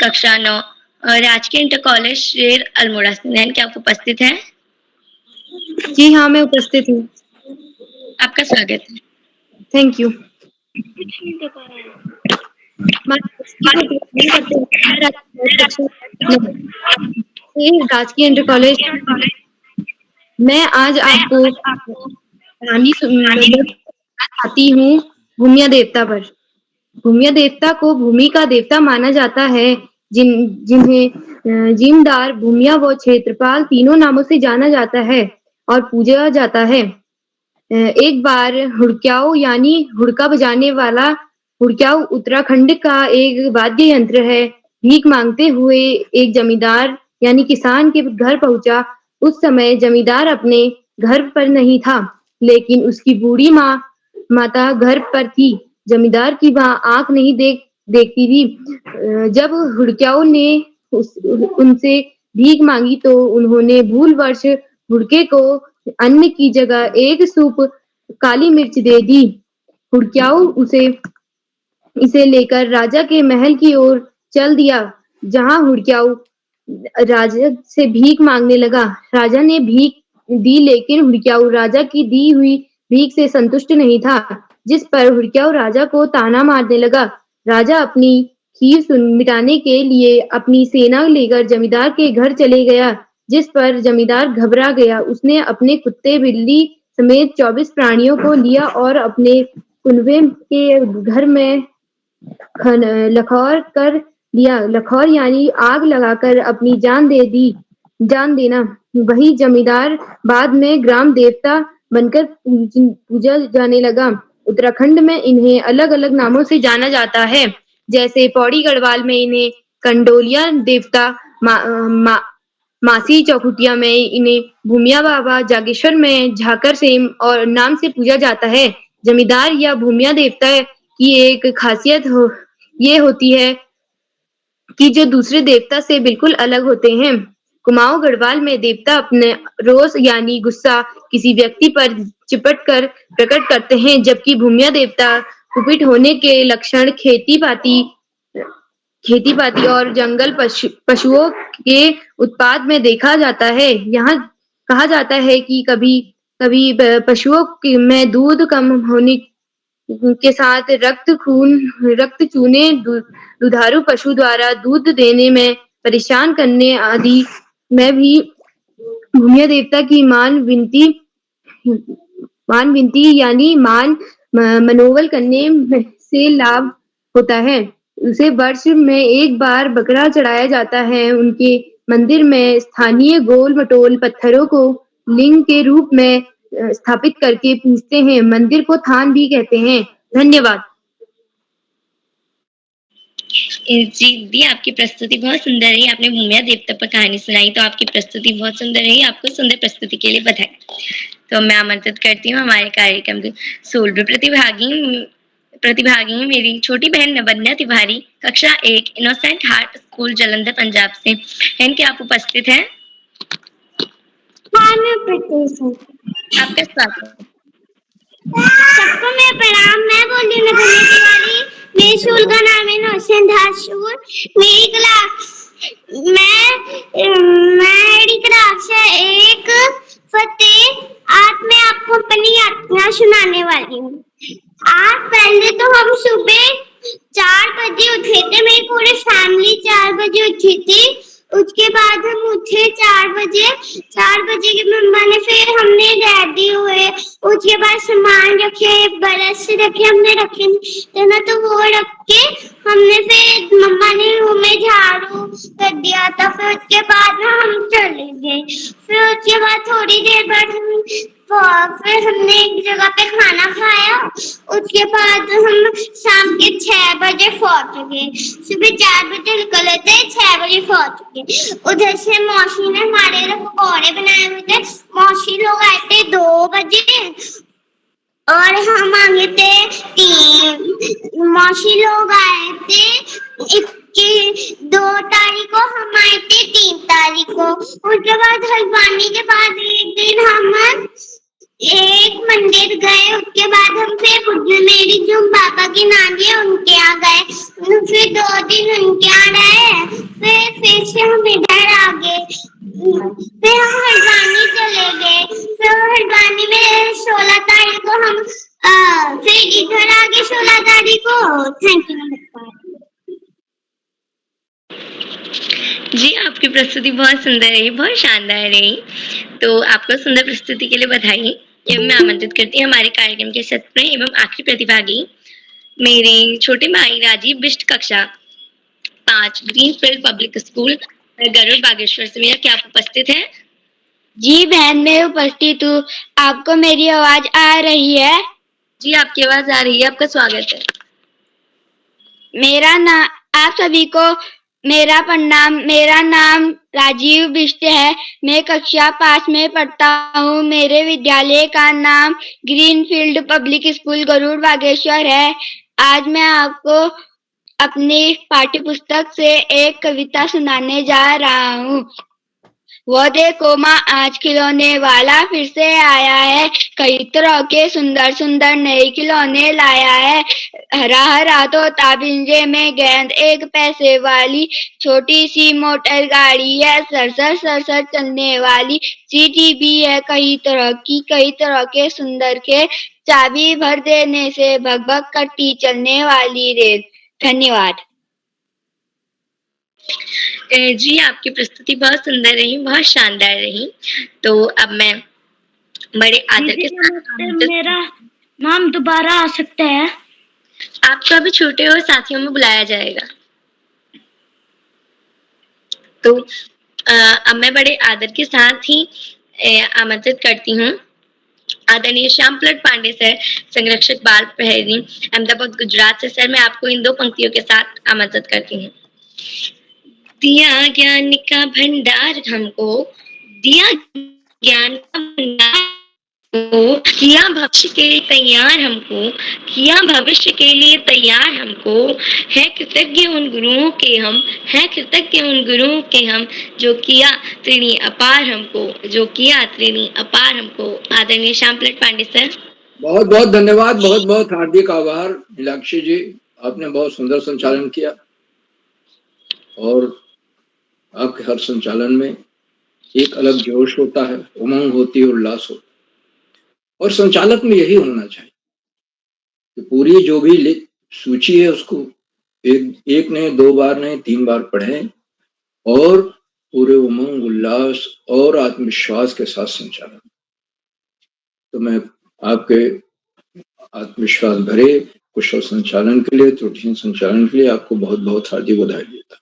कक्षा 9 राजकीय इंटर कॉलेज शेर अल्मोड़ा से। क्या आप उपस्थित हैं? जी हाँ, मैं उपस्थित हूँ। आपका स्वागत है। Thank you. राजकीय इंटर कॉलेज। मैं आज आपको कहानी सुनाना चाहती हूँ भूमिया देवता पर। भूमिया देवता को भूमि का देवता माना जाता है, जिन्हें जिमदार, भूमिया व क्षेत्रपाल तीनों नामों से जाना जाता है और पूजा जाता है। एक बार हुड़क्याऊ यानी हुड़का बजाने वाला हुड़क्याऊ उत्तराखंड का एक वाद्य यंत्र है। भीख मांगते हुए एक जमींदार यानी किसान के घर पहुंचा। उस समय जमींदार अपने घर पर नहीं था, लेकिन उसकी बूढ़ी माता घर पर थी। जमींदार की वह आंख नहीं देखती थी। जब हुड़क्याऊ ने उनसे भीख मांगी तो उन्होंने भूलवश हुड़के को अन्न की जगह एक सूप काली मिर्च दे दी। हुड़क्याऊ इसे लेकर राजा के महल की ओर चल दिया, जहां हुड़क्याऊ राजा से भीख मांगने लगा। राजा ने भीख दी, लेकिन हुड़क्याऊ राजा की दी हुई भीख से संतुष्ट नहीं था, जिस पर हुड़क्याऊ राजा को ताना मारने लगा। राजा अपनी खीर मिटाने के लिए अपनी सेना लेकर जमींदार के घर चले गया, जिस पर जमींदार घबरा गया। उसने अपने कुत्ते, बिल्ली समेत 24 प्राणियों को लिया और अपने कुनबे के घर में लखौर कर दिया। लखौर यानी आग लगाकर अपनी जान देना। वही जमींदार बाद में ग्राम देवता बनकर पूजा जाने लगा। उत्तराखंड में इन्हें अलग अलग नामों से जाना जाता है, जैसे पौड़ी गढ़वाल में इन्हें कंडोलिया देवता, मासी चौखुटिया में इन्हें भूमिया बाबा, जागेश्वर में झाकर सेम और नाम से पूजा जाता है। जमींदार या भूमिया देवता की एक खासियत ये होती है कि जो दूसरे देवता से बिल्कुल अलग होते हैं। कुमाऊं गढ़वाल में देवता अपने रोष यानी गुस्सा किसी व्यक्ति पर चिपट कर प्रकट करते हैं, जबकि भूमिया देवता कुपित होने के लक्षण खेती पाती और जंगल पशुओं के उत्पाद में देखा जाता है। यहाँ कहा जाता है कि कभी कभी पशुओं में दूध कम होने के साथ रक्त चूने दुधारू पशु द्वारा दूध देने में परेशान करने आदि में भी भूमिया देवता की मान विनती यानी मनोबल करने से लाभ होता है। उसे वर्ष में एक बार बकरा चढ़ाया जाता है। उनके मंदिर में स्थानीय गोल मटोल पत्थरों को लिंग के रूप में स्थापित करके पूजते हैं। मंदिर को थान भी कहते हैं। धन्यवाद। जी दी, आपकी प्रस्तुति बहुत सुंदर रही। आपने भूमिया देवता पर कहानी सुनाई, तो आपकी प्रस्तुति बहुत सुंदर रही। आपको सुंदर प्रस्तुति के लिए बधाई। तो मैं आमंत्रित करती हूँ हमारे कार्यक्रम के 16वें प्रतिभागी मेरी छोटी बहन नवन्या तिवारी, कक्षा 1, innocent heart school Jalandhar Punjab से। बहन, क्या आप उपस्थित हैं? हाँ, मैं उपस्थित हूँ। आपका स्वागत। सबको मैं प्रणाम। मैं बोल रही हूँ नवन्या तिवारी। मेरे स्कूल का नाम है इनोसेंट हार्ट स्कूल। मेरी क्लास है 1 फतेह। आज मैं आपको अपनी यात्रा सुनाने वाली हूँ। आज पहले तो हम सुबह 4 बजे उठे थे। मेरी पूरी फैमिली 4 बजे उठी थी। उसके बाद हम उठे 4 बजे के मम्मा ने फिर हमने रेडी हुए। उसके बाद सामान रखे, ब्रश रखे, हमने रखे ना, तो वो रख के हमने फिर मम्मा ने रूम में झाड़ू कर दिया था। फिर उसके बाद ना हम चले गए। फिर उसके बाद थोड़ी देर बाद फिर हमने एक जगह पे खाना खाया। उसके बाद हम शाम के 6 बजे पहुंच गए। सुबह 4 बजे निकले थे, 6 बजे पहुंच गए। उधर से मौसी ने हमारे लिए पकौड़े बनाए हुए थे। मौसी लोग आए थे 2 बजे और हम आ गए थे 3। मौसी लोग आए थे 2 तारीख को, हम आए थे 3 तारीख को। उसके बाद हल्द्वानी के बाद एक दिन हम एक मंदिर गए। उसके बाद हम फिर मेरी जो पापा की नानी है उनके यहाँ गए। फिर 2 दिन उनके यहाँ रहे। फिर से हम इधर आ गए। फिर हम हल्द्वानी चले गए। फिर हल्द्वानी में 16 तारीख को हम फिर इधर आ गए 16 तारीख को। Thank you. जी, आपकी प्रस्तुति बहुत सुंदर रही, बहुत शानदार रही। तो आपको सुंदर प्रस्तुति के लिए बधाई। मैं आमंत्रित करती हूँ हमारे कार्यक्रम के 17वें एवं आखिरी प्रतिभागी मेरे छोटे भाई राजीव बिष्ट, कक्षा 5, Greenfield Public School, Garur Bageshwar से। मेरा क्या आप उपस्थित हैं? जी बहन, मैं उपस्थित हूँ। आपको मेरी आवाज आ रही है? जी, आपकी आवाज आ रही है। आपका स्वागत है। आप सभी को मेरा प्रणाम। मेरा नाम राजीव बिष्ट है। मैं कक्षा 5 में पढ़ता हूँ। मेरे विद्यालय का नाम Greenfield Public School Garur Bageshwar है। आज मैं आपको अपनी पाठ्य पुस्तक से एक कविता सुनाने जा रहा हूँ। वो देखो माँ, आज खिलौने वाला फिर से आया है। कई तरह के सुंदर सुंदर नए खिलौने लाया है। हरा हरा तोता पिंजरे में गेंद, एक पैसे वाली छोटी सी मोटर गाड़ी है, सरसर सरसर चलने वाली। सीटी भी है कई तरह के सुंदर के, चाबी भर देने से भग भग करती चलने वाली रेल। धन्यवाद। जी, आपकी प्रस्तुति बहुत सुंदर रही, बहुत शानदार रही। तो अब मैं बड़े आदर के साथ मेरा नाम दोबारा आ सकता है? आपको अभी छोटे और साथियों में बुलाया जाएगा। तो अब मैं बड़े आदर के साथ ही आमंत्रित करती हूँ आदरणीय श्यामप्रसाद पांडे सर, संरक्षक बाल प्रहरी, अहमदाबाद गुजरात से। सर, मैं आपको इन 2 पंक्तियों के साथ आमंत्रित करती हूँ। दिया ज्ञान का भंडार हमको, दिया ज्ञान का भंडार किया भविष्य के लिए तैयार हमको, किया भविष्य के लिए तैयार हमको, है कृतज्ञ उन गुरुओं के हम, है कृतज्ञ उन गुरुओं के हम, जो किया त्रिणी अपार हमको, जो किया त्रिणी अपार हमको। आदरणीय श्यामप्रसाद पांडे सर। बहुत बहुत धन्यवाद, बहुत बहुत हार्दिक आभार नीलाक्षी जी, आपने बहुत सुंदर संचालन किया और आपके हर संचालन में एक अलग जोश होता है, उमंग होती है, उल्लास होता है और संचालक में यही होना चाहिए कि पूरी जो भी सूची है उसको एक नहीं, 2 बार नहीं, 3 बार पढ़ें और पूरे उमंग, उल्लास और आत्मविश्वास के साथ संचालन। तो मैं आपके आत्मविश्वास भरे कुशल संचालन के लिए, त्रुटिहीन संचालन के लिए आपको बहुत बहुत हार्दिक बधाई देता।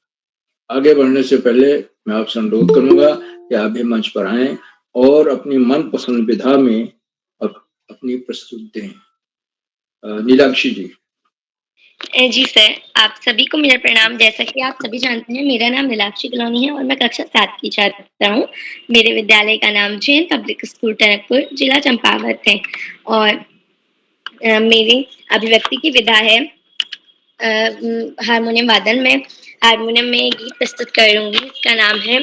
आगे बढ़ने से पहले मैं आपसे अनुरोध करूंगा कि आप भी मंच पर आएं और अपनी मनपसंद विधा में अपनी प्रस्तुति दें। नीलाक्षी जी। जी सर, आप सभी को मेरा प्रणाम। जैसा कि आप सभी जानते हैं, मेरा नाम नीलाक्षी कलोनी है और मैं कक्षा 7 की छात्रा हूँ। मेरे विद्यालय का नाम जैन पब्लिक स्कूल टनकपुर, जिला चंपावत है और मेरी अभिव्यक्ति की विधा है हारमोनियम वादन में। हारमोनियम में एक गीत प्रस्तुत करूंगी, इसका नाम है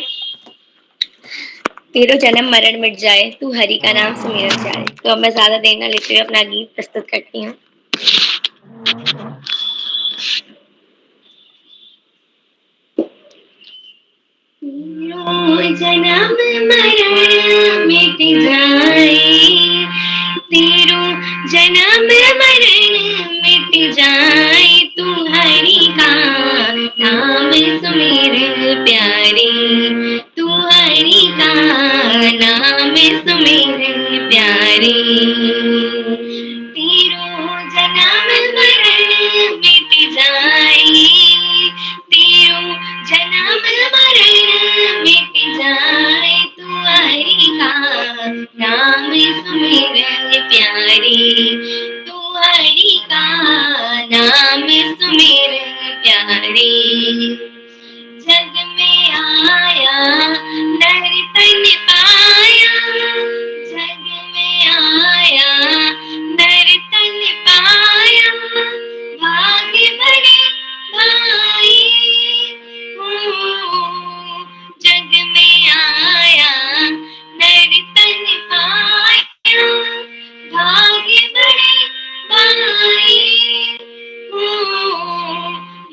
तेरो जन्म मरण मिट जाए, तू हरि का नाम सुमिरन जाए। तो अब मैं ज्यादा देर न लेते हुए अपना गीत प्रस्तुत करती हूँ। जन्म मरण मिट जाए, तेरो जन्म मरण मिट जाए, तू हरि का नाम सुमिर प्यारे, तू हरि का नाम सुमिर प्यारे। तेरो जन्म मरण मिट जाए, तेरो जन्म मरण मिट जाए, तू हरि का नाम सुमिर प्यारे, तू हरि का नाम सुमिर प्यारे। जग में आया नर तन पाया, जग में आया नर तन पाया, भाग्य भरे भाई जग में आया नर तन पाया, भाग्य भरे भाई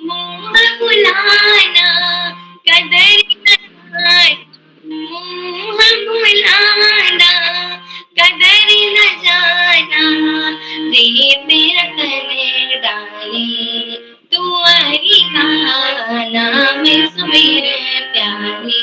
मोह भुलाना कदर न, मोह भुलाना कदर न जाना, प्रेम रतन डाले, तू हरि का नाम सुमिर प्यारे।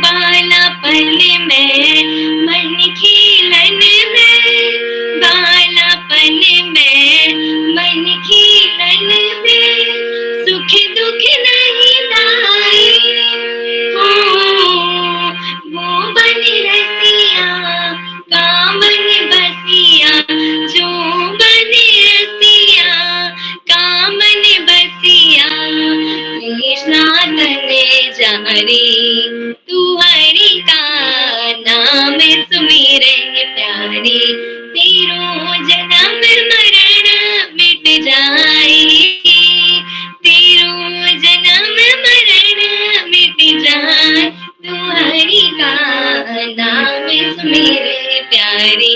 बालापन में मन खिलन में, बालापन में मन खिलन में, सुख दुख नहीं दाए, वो बन रसिया कामन बसिया, जो बन रसिया कामन बसिया, कृष्णा तने जारे, तू हरि का नाम सुमिर प्यारे। तेरो जन्म मरण मिट जाए, तेरो जन्म मरण मिट जाए, तू हरि का नाम सुमिर प्यारे,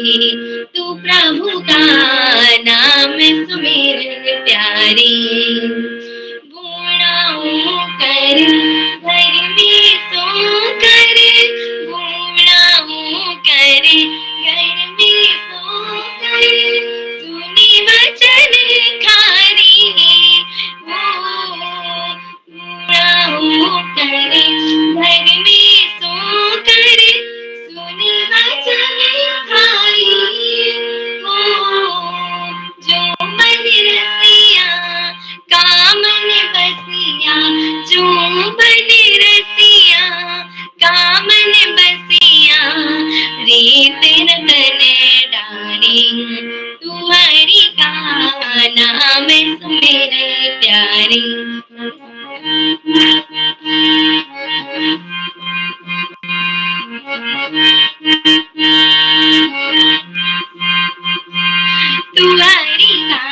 तू प्रभु का नाम सुमिर प्यारे। गुणाओं कर घर में सो कर, गुणाओं कर घर में सो कर, सुनी वचन खारी, गुणाओं कर घर में सो कर, सुनी वचन खारी, जो मन रसिया काम तुम्हारी का नाम सुमेरे प्यारे। तुम्हारी का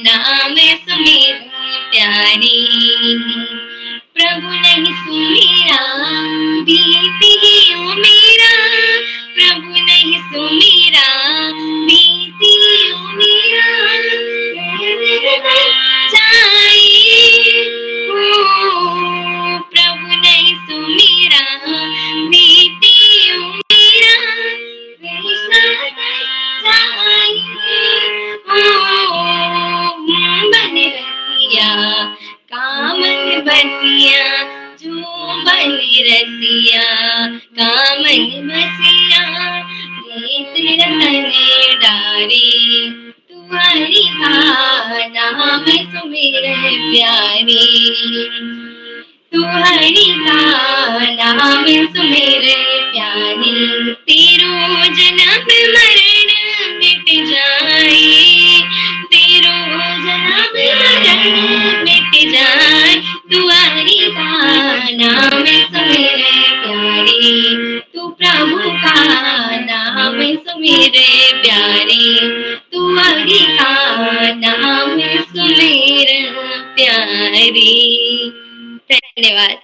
नाम सुमेरे प्यारे। प्रभु नहीं सुमेरा बीती ओ मेरा, प्रभु नहीं सुमेरा बीती ओ मेरा। जाए ओ प्रभु नहीं सुमेरा बीती ओ मेरा। जाए ओ बन रसिया कामन बसिया, जो बन रसिया कामन बसिया। रीत रतन डारे, तुम्हारी का नाम सुमेरे प्यारे। तुम्हारी का नाम सुमेरे प्यारे। तेरो जन्म मरण मिट जाए, तेरो जन्म मरण मिट जाए। तुम्हारी का नाम सुमेरे प्यारे, तू प्रभु का नाम सुमेरे प्यारे। तुम्हारी का नाम सुमेरे प्यारे। धन्यवाद।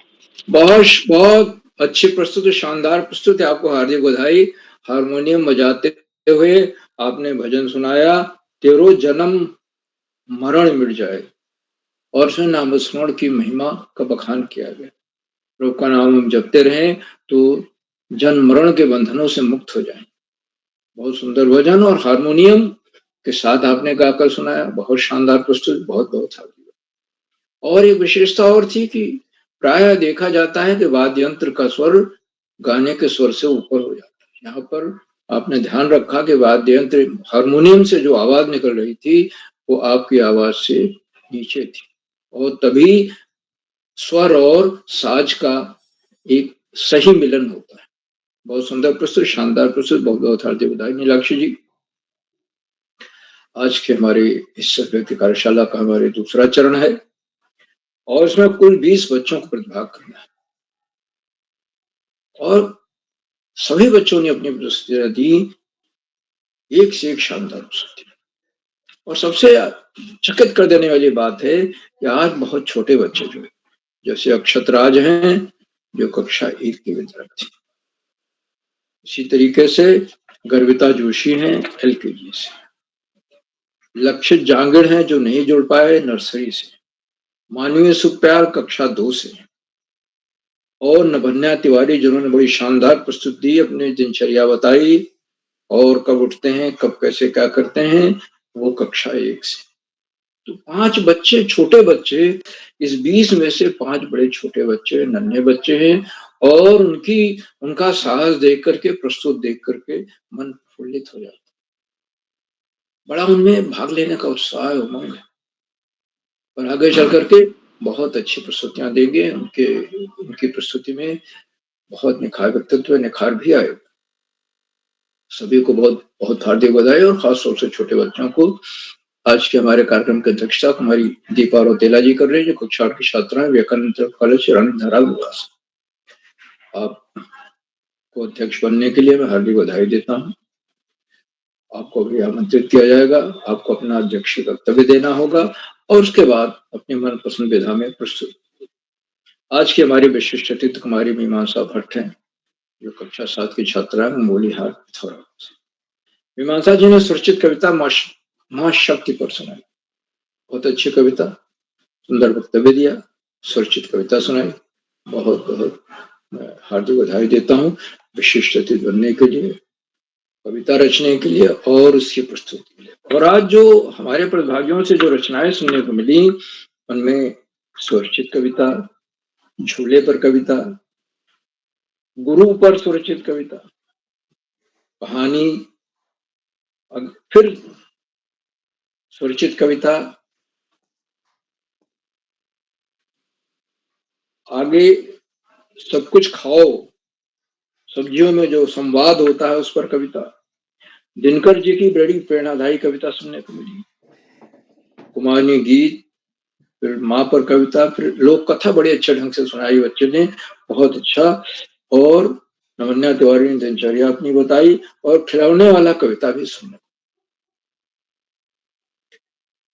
बहुत अच्छी प्रस्तुति, शानदार प्रस्तुति, आपको हार्दिक बधाई। हारमोनियम बजाते हुए आपने भजन सुनाया, तेरो जन्म मरण मिट जाए, और उसमें नाम स्मरण की महिमा का बखान किया गया। प्रभु का नाम हम जपते रहें तो जन्म मरण के बंधनों से मुक्त हो जाएं। बहुत सुंदर भजन और हारमोनियम के साथ आपने गाकर सुनाया, बहुत शानदार प्रस्तुति, बहुत बहुत हार्दिक। और एक विशेषता और थी कि प्रायः देखा जाता है कि वाद्य यंत्र का स्वर गाने के स्वर से ऊपर हो जाता है। यहाँ पर आपने ध्यान रखा कि वाद्य यंत्र हारमोनियम से जो आवाज निकल रही थी वो आपकी आवाज से नीचे थी, और तभी स्वर और साज का एक सही मिलन होता है। बहुत सुंदर प्रस्तुत, शानदार प्रस्तुत, बहुत बहुत हार्दिक बधाई नीलाक्षी जी। आज के हमारे इस व्यक्ति कार्यशाला का हमारे दूसरा चरण है, और इसमें कुल 20 बच्चों को प्रतिभाग करना है, और सभी बच्चों ने अपनी प्रस्तुतियां दी, एक से एक शानदार प्रस्तुति। और सबसे चकित कर देने वाली बात है कि आज बहुत छोटे बच्चे जो, जैसे अक्षत राज हैं जो कक्षा 1 के विद्यार्थी, इसी तरीके से गर्विता जोशी हैं LKG से, लक्षित जांगड़ हैं जो नहीं जुड़ पाए नर्सरी से, मानवीय सुप्यार कक्षा 2 से, और नभन्या तिवारी जिन्होंने बड़ी शानदार प्रस्तुति दी, अपनी दिनचर्या बताई और कब उठते हैं, कब कैसे क्या करते हैं, वो कक्षा 1 से। तो 5 बच्चे, छोटे बच्चे, इस 20 में से 5 बड़े छोटे बच्चे, नन्हे बच्चे हैं, और उनका साहस देख करके, प्रस्तुत देख करके मन प्रफुल्लित हो जाता, बड़ा उनमें भाग लेने का उत्साह, उमंग है, और आगे चल करके बहुत अच्छी प्रस्तुतियां देंगे। उनकी प्रस्तुति में बहुत निखार, व्यक्तित्व निखार भी आएगा। सभी को बहुत बहुत हार्दिक बधाई, और खास तौर से छोटे बच्चों को। आज के हमारे कार्यक्रम की अध्यक्षता हमारी दीपा रौतेला जी कर रहे हैं, जो कक्षा 8 की छात्रा है, विवेकानंद कॉलेज रानी धराल निवास। आपको अध्यक्ष बनने के लिए मैं हार्दिक बधाई देता हूँ। आपको भी आमंत्रित किया जाएगा, आपको अपना अध्यक्षीय वक्तव्य देना होगा, और उसके बाद अपनी मनपसंद विधा में प्रस्तुत। आज की हमारी विशिष्ट अतिथि कुमारी मीमांसा भट्ट हैं, जो कक्षा 7 की छात्रा है, मूलीहाट पिथौरा। मीमांसा जी ने सुरचित कविता मां शक्ति पर सुनाई, बहुत अच्छी कविता, सुंदर वक्तव्य दिया, सुरचित कविता सुनाई। बहुत बहुत हार्दिक बधाई देता हूँ विशिष्ट अतिथि बनने के लिए, कविता रचने के लिए और उसकी प्रस्तुति के लिए। और आज जो हमारे प्रतिभागियों से जो रचनाएं सुनने को मिली, उनमें सुरचित कविता, झूले पर कविता, गुरु पर सुरचित कविता, कहानी, फिर सुरचित कविता, आगे सब कुछ खाओ, सब्जियों में जो संवाद होता है उस पर कविता, दिनकर जी की बड़ी प्रेरणादायी कविता सुनने को मिली। कुमारनी गीत, फिर माँ पर कविता, फिर लोक कथा बड़े अच्छे ढंग से सुनाई बच्चे ने, बहुत अच्छा। और नमन्या तिवारी ने दिनचर्या अपनी बताई और खिलौने वाला कविता भी सुना।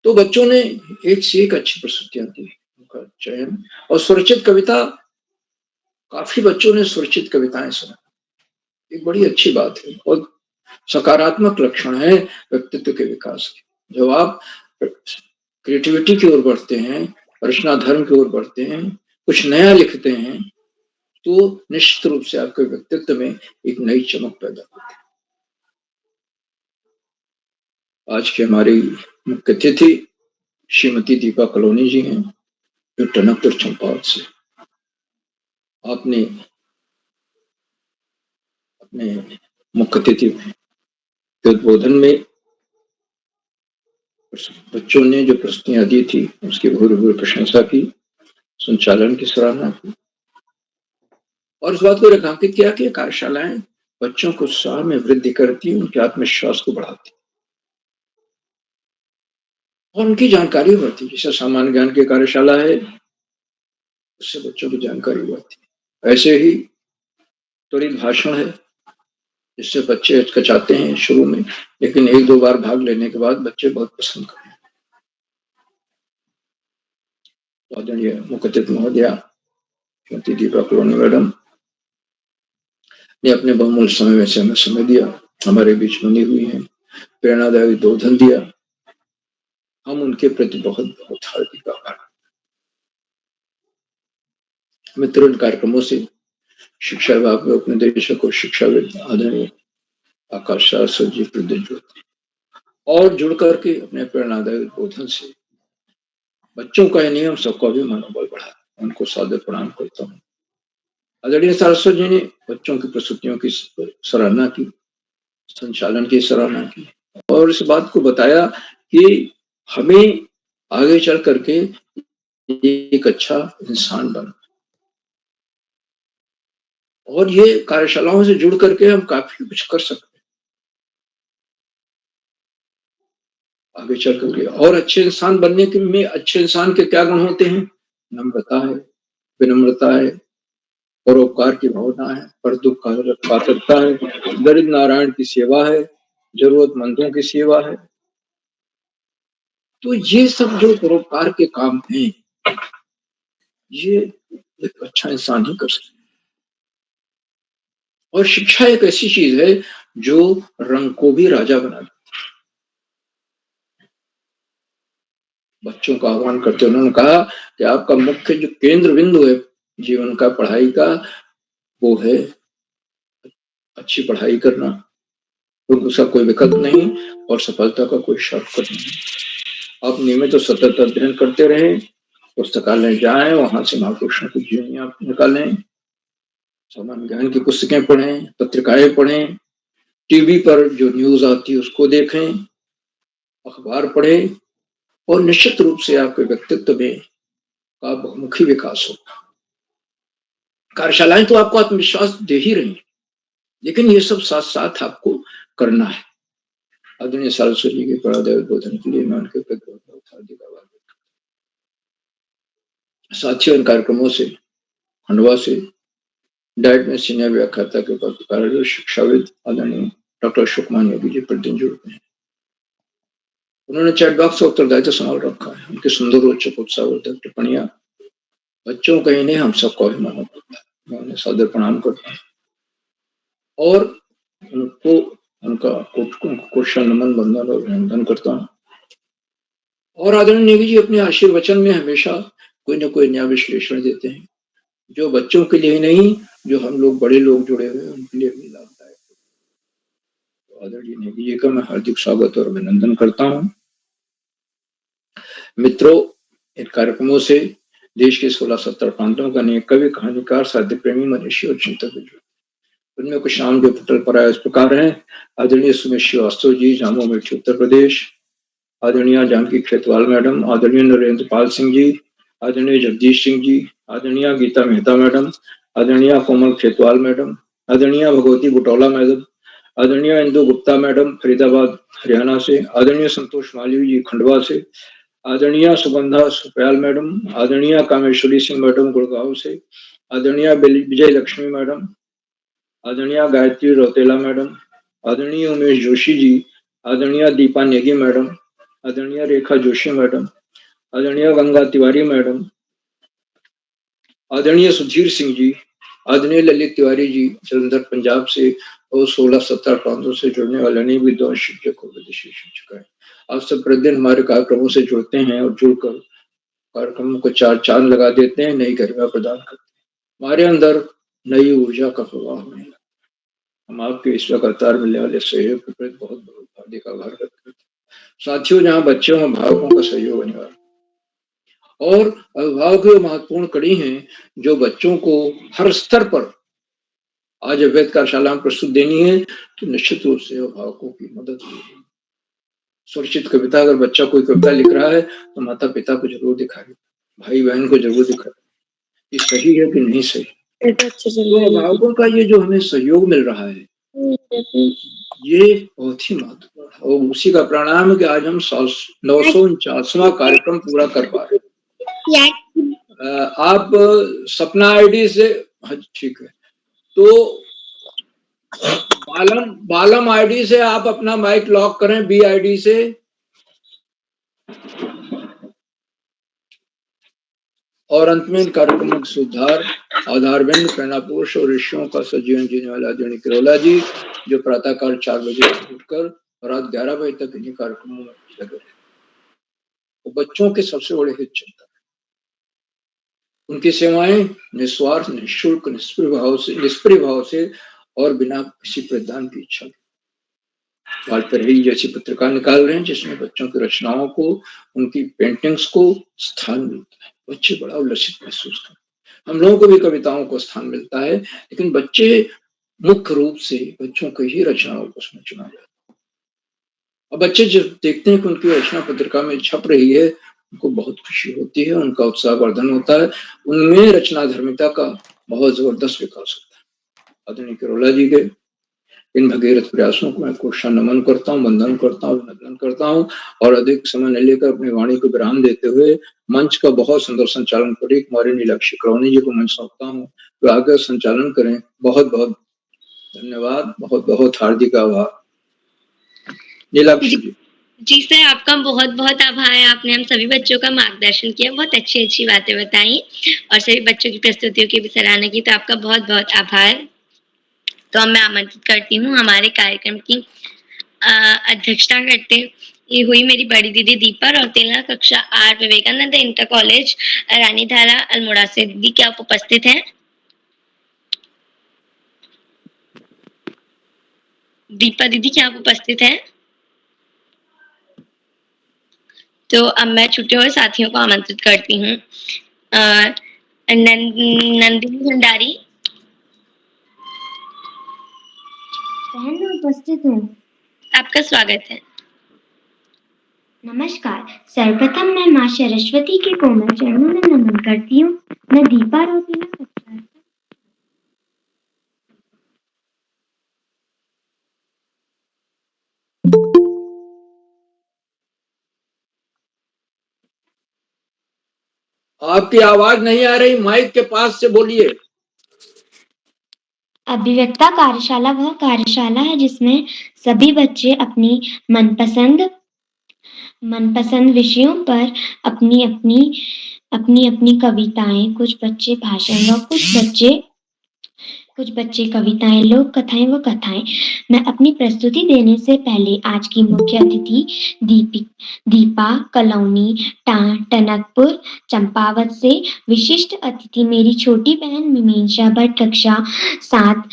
तो बच्चों ने एक से एक अच्छी प्रस्तुतियां दी, उनका चयन और स्वरचित कविता, काफी बच्चों ने स्वरचित कविताएं सुना, एक बड़ी अच्छी बात है और सकारात्मक लक्षण है व्यक्तित्व के विकास के। जब आप क्रिएटिविटी की ओर बढ़ते हैं, रचना धर्म की ओर बढ़ते हैं, कुछ नया लिखते हैं, तो निश्चित रूप से आपके व्यक्तित्व में एक नई चमक पैदा होती है। आज की हमारी मुख्य अतिथि श्रीमती दीपा कलोनी जी हैं, जो टनकपुर चंपावत से। आपने अपने मुख्य अतिथि के उद्बोधन में बच्चों ने जो प्रस्तुतियां दी थी उसकी भूरी प्रशंसा की, संचालन की सराहना की और इस बात को रेखांकित किया कि कार्यशालाएं बच्चों को उत्साह में वृद्धि करती, उनके आत्मविश्वास को बढ़ाती और उनकी जानकारी बढ़ती। जैसे सामान्य ज्ञान की कार्यशाला है, उससे बच्चों की जानकारी बढ़ती। ऐसे ही त्वरित भाषण है, जिससे बच्चे हिचकिचाते हैं शुरू में, लेकिन एक दो बार भाग लेने के बाद बच्चे बहुत पसंद करते हैं। आदरणीय मुख्य अतिथि महोदया श्रीमती दीपा कलोनी मैडम ने अपने बहुमूल्य समय में से हमें समय दिया, हमारे बीच बनी हुई है, प्रेरणादायी उद्बोधन दिया। हम उनके प्रति बहुत बहुत हार्दिक आभार। मित्रों, इन कार्यक्रमों से शिक्षा विभाग के उपनिदेशक और शिक्षाविद आदरणीय आकाश सारस्वत जी जुड़ते और जुड़ करके अपने प्रेरणादायी उद्बोधन से बच्चों का ही नियम सबका भी मनोबल बढ़ा। उनको सादर प्रणाम करता हूँ। आदरणीय सारस्वत जी ने बच्चों की प्रस्तुतियों की सराहना की, संचालन की सराहना की और इस बात को बताया कि हमें आगे चल करके एक अच्छा इंसान बनना और ये कार्यशालाओं से जुड़ करके हम काफी कुछ कर सकते हैं आगे चल करके। और अच्छे इंसान बनने के में अच्छे इंसान के क्या गुण होते हैं? नम्रता है, विनम्रता है, परोपकार की भावना है, पर दुख पात्रता है, दरिद्र नारायण की सेवा है, जरूरतमंदों की सेवा है। तो ये सब जो परोपकार के काम हैं, ये एक अच्छा इंसान ही कर सकता है। और शिक्षा एक ऐसी चीज है जो रंग को भी राजा बना देती है। बच्चों का आह्वान करते उन्होंने कहा कि आपका मुख्य जो केंद्र बिंदु है जीवन का, पढ़ाई का, वो है अच्छी पढ़ाई करना, उसका कोई विकल्प नहीं और सफलता का कोई शॉर्टकट नहीं। आप नियमित और सतत अध्ययन करते रहें, पुस्तकालय जाएं, वहां से महापुरुषों की जीवनियां निकालें, सामान्य ज्ञान की पुस्तकें पढ़ें, पत्रिकाएं पढ़ें, टीवी पर जो न्यूज आती है उसको देखें, अखबार पढ़ें और निश्चित रूप से आपके व्यक्तित्व में का बहुमुखी विकास होगा। कार्यशालाएं तो आपको आत्मविश्वास दे ही रही, लेकिन ये सब साथ साथ आपको करना है। आदरणीय सारस्वत जी के प्रेरणादायी उद्बोधन के लिए मैं उनके प्रति बहुत हार्दिक आभार व्यक्त करता हूं। साथियों, इन कार्यक्रमों से खंडवा से डाइट में सीनियर व्याख्याता के पद पर शिक्षाविद आदरणीय डॉक्टर सुकमान योगी जी प्रतिदिन जुड़ते हैं। उन्होंने चैट बॉक्स उत्तरदायित्व संभाल रखा है। उनकी सुंदर रोचक उत्साहवर्धक टिप्पणियां बच्चों का ही नहीं, हम सबको अभिमान करता है। मैं उन्हें सादर प्रणाम करता हूँ और उनको उनका कोटि नमन, वंदन और अभिनंदन करता हूँ। और आदरणीय नेगी जी अपने आशीर्वचन में हमेशा कोई न कोई नया विश्लेषण देते हैं, जो बच्चों के लिए नहीं, जो हम लोग बड़े लोग जुड़े हुए हैं उनके लिए भी लाभदायक है। तो आदरणीय नेगी जी का मैं हार्दिक स्वागत और अभिनंदन करता हूँ। मित्रों, इन कार्यक्रमों से देश के 16-17 प्रांतों का अनेक कवि, कहानीकार, साहित्य प्रेमी, मनीषी और चिंतक जुड़े। उनमें कुछ नाम जो पटल पर आए इस प्रकार हैं। आदरणीय सुमेश श्रीवास्तव जी, जामो मिर्ची, उत्तर प्रदेश। आदरणीय जानकी खेतवाल मैडम, आदरणीय नरेंद्र पाल सिंह जी, आदरणीय जगदीश सिंह जी, आदरणीय गीता मेहता मैडम, आदरणीय कोमल खेतवाल मैडम, आदरणीय भगवती बुटौला मैडम, आदरणीय इंदु गुप्ता मैडम फरीदाबाद हरियाणा से, आदरणीय संतोष मालवी जी खंडवा से, आदरणीय सुगंधा सुपयाल मैडम, आदरणीय कामेश्वरी सिंह मैडम गुड़गांव से, आदरणीय विजय लक्ष्मी मैडम, आदरणीय गायत्री रौतेला मैडम, आदरणीय उमेश जोशी जी, आदरणीय दीपा नेगी मैडम, आदरणीय रेखा जोशी मैडम, आदरणीय गंगा तिवारी मैडम, आदरणीय सुधीर सिंह जी, आदरणीय ललित तिवारी जी जलंधर पंजाब से और 16-17 प्रांतों से जुड़ने वाले अनेक विद्वान शिक्षक और विदेशी शिक्षक हैं। आप सब प्रतिदिन हमारे कार्यक्रमों से जुड़ते हैं और जुड़कर कार्यक्रमों को चार चांद लगा देते हैं, नई गरिमा प्रदान करते हैं। हमारे अंदर नई ऊर्जा का प्रवाह होने लगा। हम आपके इस लगातार मिलने वाले सहयोग के प्रति बहुत बहुत हार्दिक आभार व्यक्त करते हैं। साथियों, जहाँ बच्चों और अभिभावकों का सहयोग अनिवार्य और अभिभावक की महत्वपूर्ण कड़ी हैं, जो बच्चों को हर स्तर पर आज अवैध कार्यशाला में प्रस्तुत देनी है, तो निश्चित रूप से अभिभावकों की मदद होगी। सुरक्षित कविता, अगर बच्चा कोई कविता लिख रहा है तो माता पिता को जरूर दिखाए, भाई बहन को जरूर दिखाए, ये सही है कि नहीं सही। तो अभिभावकों का ये जो हमें सहयोग मिल रहा है, ये बहुत ही महत्वपूर्ण है और उसी का परिणाम है कि आज हम 949वां कार्यक्रम पूरा कर पा रहे हैं। आप सपना आईडी से, ठीक है, तो बालम आईडी से आप अपना माइक लॉक करें, बी आईडी से। और अंत में कार्यक्रम का सुधार आधारबिंद प्रेरणा पुरुष और ऋषियों का सजीवन जीने वाला आदरणीय किरोला जी, जो प्रातःकाल 4 बजे उठकर रात 11 बजे तक इन्हीं कार्यक्रमों में लगे रहे। वो बच्चों के सबसे बड़े हित चिंतक हैं। उनकी सेवाएं निस्वार्थ, निःशुल्क, निष्प्रिय भाव से और बिना किसी प्रतिदान की इच्छा के। वालपेरी जैसी पत्रिका निकाल रहे हैं, जिसमें बच्चों की रचनाओं को, उनकी पेंटिंग्स को स्थान मिलता है। बच्चे बड़ा उल्लसित महसूस करते हैं। हम लोगों को भी कविताओं को स्थान मिलता है, लेकिन बच्चे मुख्य रूप से बच्चों की ही रचनाओं को उसमें चुना जाता है। अब बच्चे जब देखते हैं कि उनकी रचना पत्रिका में छप रही है, उनको बहुत खुशी होती है, उनका उत्साहवर्धन होता है, उनमें रचना धर्मिता का बहुत जबरदस्त विकास होता है। आदरणीय किरोला जी के इन भगीरथ प्रयासों को मैं कोशा नमन करता हूँ, वंदन करता हूँ, अभिनंदन करता हूँ और अधिक समय न लेकर अपनी वाणी को विराम देते हुए मंच का बहुत सुंदर संचालन करे कुमारी नीलाक्षी करौनी जी को मंच सौंपता हूँ, वे आगे संचालन करें। बहुत बहुत धन्यवाद, बहुत बहुत हार्दिक आभार। नीलाक्षी जी। जी सर, आपका बहुत बहुत आभार। आपने हम सभी बच्चों का मार्गदर्शन किया, बहुत अच्छी अच्छी बातें बताई और सभी बच्चों की प्रस्तुतियों की भी सराहना की, तो आपका बहुत बहुत आभार। तो अब मैं आमंत्रित करती हूँ हमारे कार्यक्रम की अध्यक्षता करते हुई मेरी बड़ी दीदी दीपा रौतेला, कक्षा 8 विवेकानंद इंटर कॉलेज रानीधारा अल्मोड़ा से। दीदी, क्या आप उपस्थित हैं? दीपा दीदी, क्या आप उपस्थित हैं? तो अब मैं छुट्टे हुए साथियों को आमंत्रित करती हूँ। नंदिनी भंडारी। बहन, मैं उपस्थित हूँ। आपका स्वागत है। नमस्कार। सर्वप्रथम मैं माँ सरस्वती के कोमल चरणों में नमन करती हूँ। मैं दीपा रौतेला कक्षा। आपकी आवाज नहीं आ रही, माइक के पास से बोलिए। अभिव्यक्ता कार्यशाला वह कार्यशाला है जिसमें सभी बच्चे अपनी मनपसंद विषयों पर अपनी अपनी कविताएं, कुछ बच्चे भाषण व कुछ बच्चे कविताएं, लोक कथाएं व कथाएं। मैं अपनी प्रस्तुति देने से पहले आज की मुख्य अतिथि दीपा कलौनी टनकपुर चंपावत से, विशिष्ट अतिथि मेरी छोटी बहन मिमींशा भट्ट कक्षा 7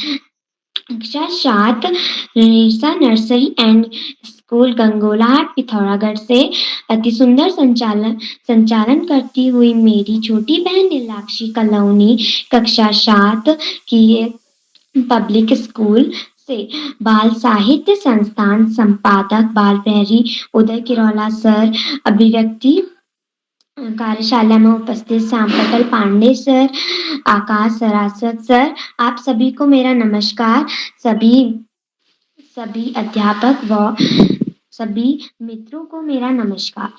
रेसा नर्सरी एंड स्कूल गंगोलाहाट पिथौरागढ़ से, अति सुंदर संचालन करती हुई मेरी छोटी बहन नीलाक्षी कलौनी कक्षा 7 की पब्लिक स्कूल से, बाल साहित्य संस्थान संपादक बालप्रहरी उदय किरोला सर, अभिव्यक्ति कार्यशाला में उपस्थित श्याम पटल पांडे सर, आकाश सरासत सर, आप सभी को मेरा नमस्कार। सभी अध्यापक व सभी मित्रों को मेरा नमस्कार।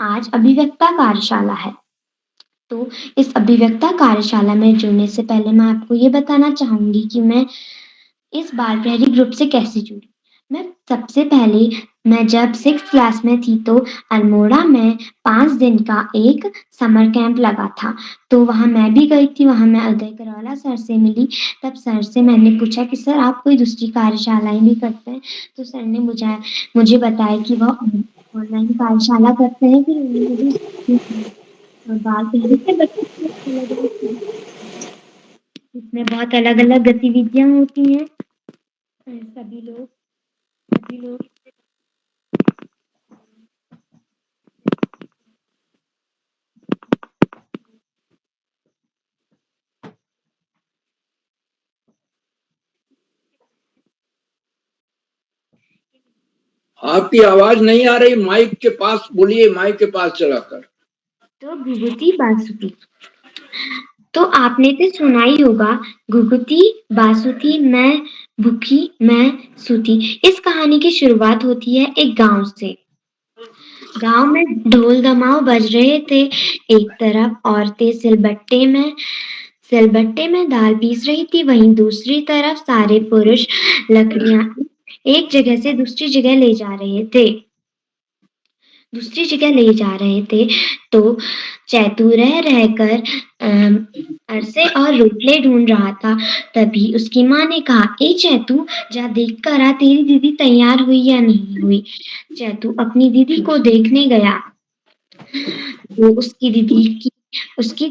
आज अभिव्यक्ता कार्यशाला है। तो इस अभिव्यक्ता कार्यशाला में जुड़ने से पहले मैं आपको ये बताना चाहूँगी कि मैं इस बाल प्रहरी ग्रुप से कैसे जुड़ी। मैं सबसे पहले मैं जब 6th क्लास में थी तो अल्मोड़ा में 5 दिन का एक समर कैंप लगा था। तो वहाँ मैं भी गई थी, वहाँ मैं उदय करौला सर से मिली। तब सर से मैंने पूछा कि सर आप कोई दूसरी कार्यशालाएँ भी करते हैं? तो सर ने मुझे बताया कि वह ऑनलाइन कार्यशाला करते हैं। फिर उन्होंने मुझे बाल प्रहरी के बच्चे अलग-अलग इसमें बहुत अलग-अलग गतिविधियाँ होती हैं। सभी लोग आपकी आवाज नहीं आ रही, माइक के पास बोलिए, माइक के पास चलाकर। तो घुघुती बासुती। तो आपने तो सुना ही होगा, घुघुती बासुती मैं भूखी मैं सूती। इस कहानी की शुरुआत होती है एक गांव से। गांव में ढोल धमाव बज रहे थे। एक तरफ औरतें सिलबट्टे में दाल पीस रही थी, वहीं दूसरी तरफ सारे पुरुष लकड़ियां एक जगह से दूसरी जगह ले जा रहे थे। तो चैतू रह रहकर अरसे और रोटले ढूंढ रहा था। तभी उसकी माँ ने कहा, ए चैतू, जा देख कर आ तेरी दीदी तैयार हुई या नहीं हुई। चैतू अपनी दीदी को देखने गया। वो उसकी दीदी उसके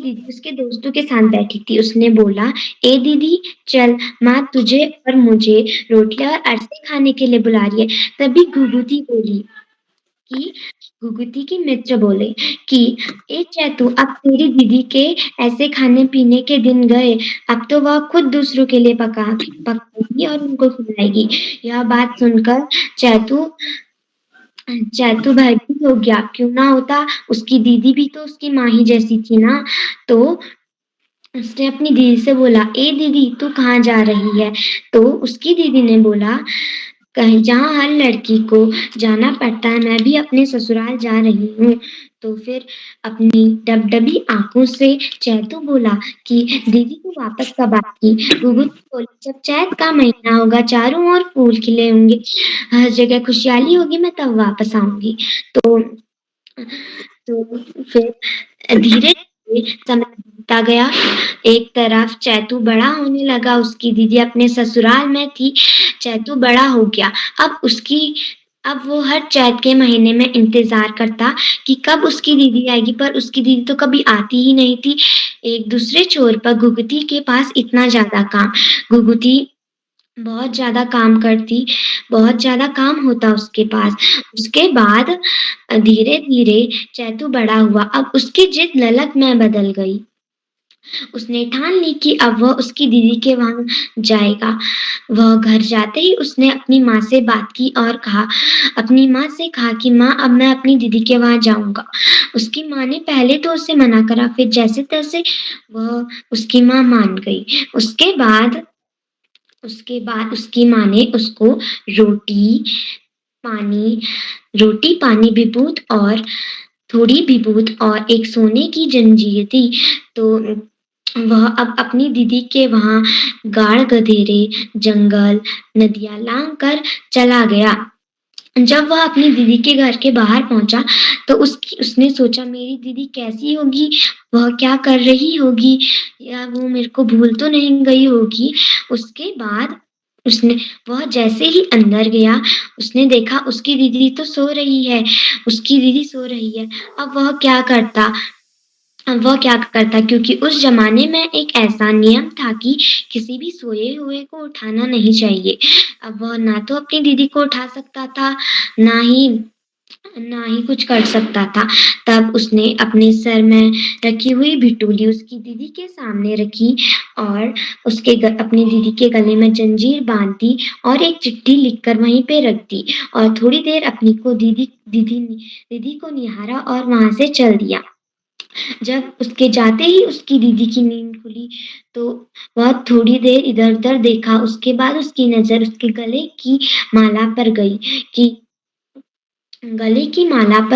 दोस्तों के साथ बैठी थी। उसने बोला, ए दीदी चल, माँ तुझे और मुझे रोटले और अरसे खाने के लिए बुला रही है। तभी घुघुती की मित्र बोले कि ए चैतू, अब तेरी दीदी के ऐसे खाने पीने के दिन गए। अब तो वह खुद दूसरों के लिए पकाएगी और उनको खिलाएगी। यह बात सुनकर चैतू भयभीत हो गया। क्यों ना होता, उसकी दीदी भी तो उसकी माँ ही जैसी थी ना। तो उसने अपनी दीदी से बोला, ए दीदी तू कहाँ जा रही है? तो उसकी दीदी ने बोला, कहीं जहाँ हर लड़की को जाना पड़ता है, मैं भी अपने ससुराल जा रही हूँ। तो फिर अपनी डबडबी आंखों से चैतू बोला कि दीदी तू वापस कब आएगी? घुघुती बोली, जब चैत का महीना होगा, चारों ओर फूल खिले होंगे, हर जगह खुशहाली होगी, मैं तब वापस आऊंगी। तो फिर धीरे धीरे समय बीतता गया। एक तरफ चैतू बड़ा होने लगा, उसकी दीदी अपने ससुराल में थी। चैतू बड़ा हो गया। अब वो हर चैत के महीने में इंतजार करता कि कब उसकी दीदी आएगी, पर उसकी दीदी तो कभी आती ही नहीं थी। एक दूसरे छोर पर घुघुती के पास इतना ज्यादा काम। घुघुती बहुत ज्यादा काम करती, बहुत ज्यादा काम होता उसके पास। उसके बाद धीरे धीरे चैतू बड़ा हुआ। अब उसकी जिद ललक में बदल गई। उसने ठान ली कि अब वह उसकी दीदी के वहां जाएगा। वह घर जाते ही उसने अपनी माँ से बात की और अपनी माँ से कहा कि माँ, अब मैं अपनी दीदी के वहां जाऊंगा। उसकी माँ ने पहले तो उसे मना करा, फिर जैसे तैसे वह उसकी माँ मान गई। उसके बाद उसकी माँ ने उसको रोटी पानी विभूत और थोड़ी विभूत और एक सोने की जंजीर दी। तो वह अब अपनी दीदी के वहां गाढ़ गधेरे, जंगल, नदियां लांग कर चला गया। जब वह अपनी दीदी के घर के बाहर पहुंचा तो उसने सोचा, मेरी दीदी कैसी होगी, वह क्या कर रही होगी, या वो मेरे को भूल तो नहीं गई होगी। उसके बाद वह जैसे ही अंदर गया, उसने देखा उसकी दीदी तो सो रही है। अब वह क्या करता क्योंकि उस जमाने में एक ऐसा नियम था कि किसी भी सोए हुए को उठाना नहीं चाहिए। अब वह ना तो अपनी दीदी को उठा सकता था, ना ही कुछ कर सकता था। तब उसने अपने सर में रखी हुई भिटूली उसकी दीदी के सामने रखी और अपनी दीदी के गले में जंजीर बांध दी और एक चिट्ठी लिखकर वहीं पे रख दी और थोड़ी देर दीदी को निहारा और वहां से चल दिया। जब उसके जाते ही उसकी दीदी की नींद खुली तो वह थोड़ी देर इधर-उधर देखा। उसके बाद उसकी नज़र उसके गले की माला पर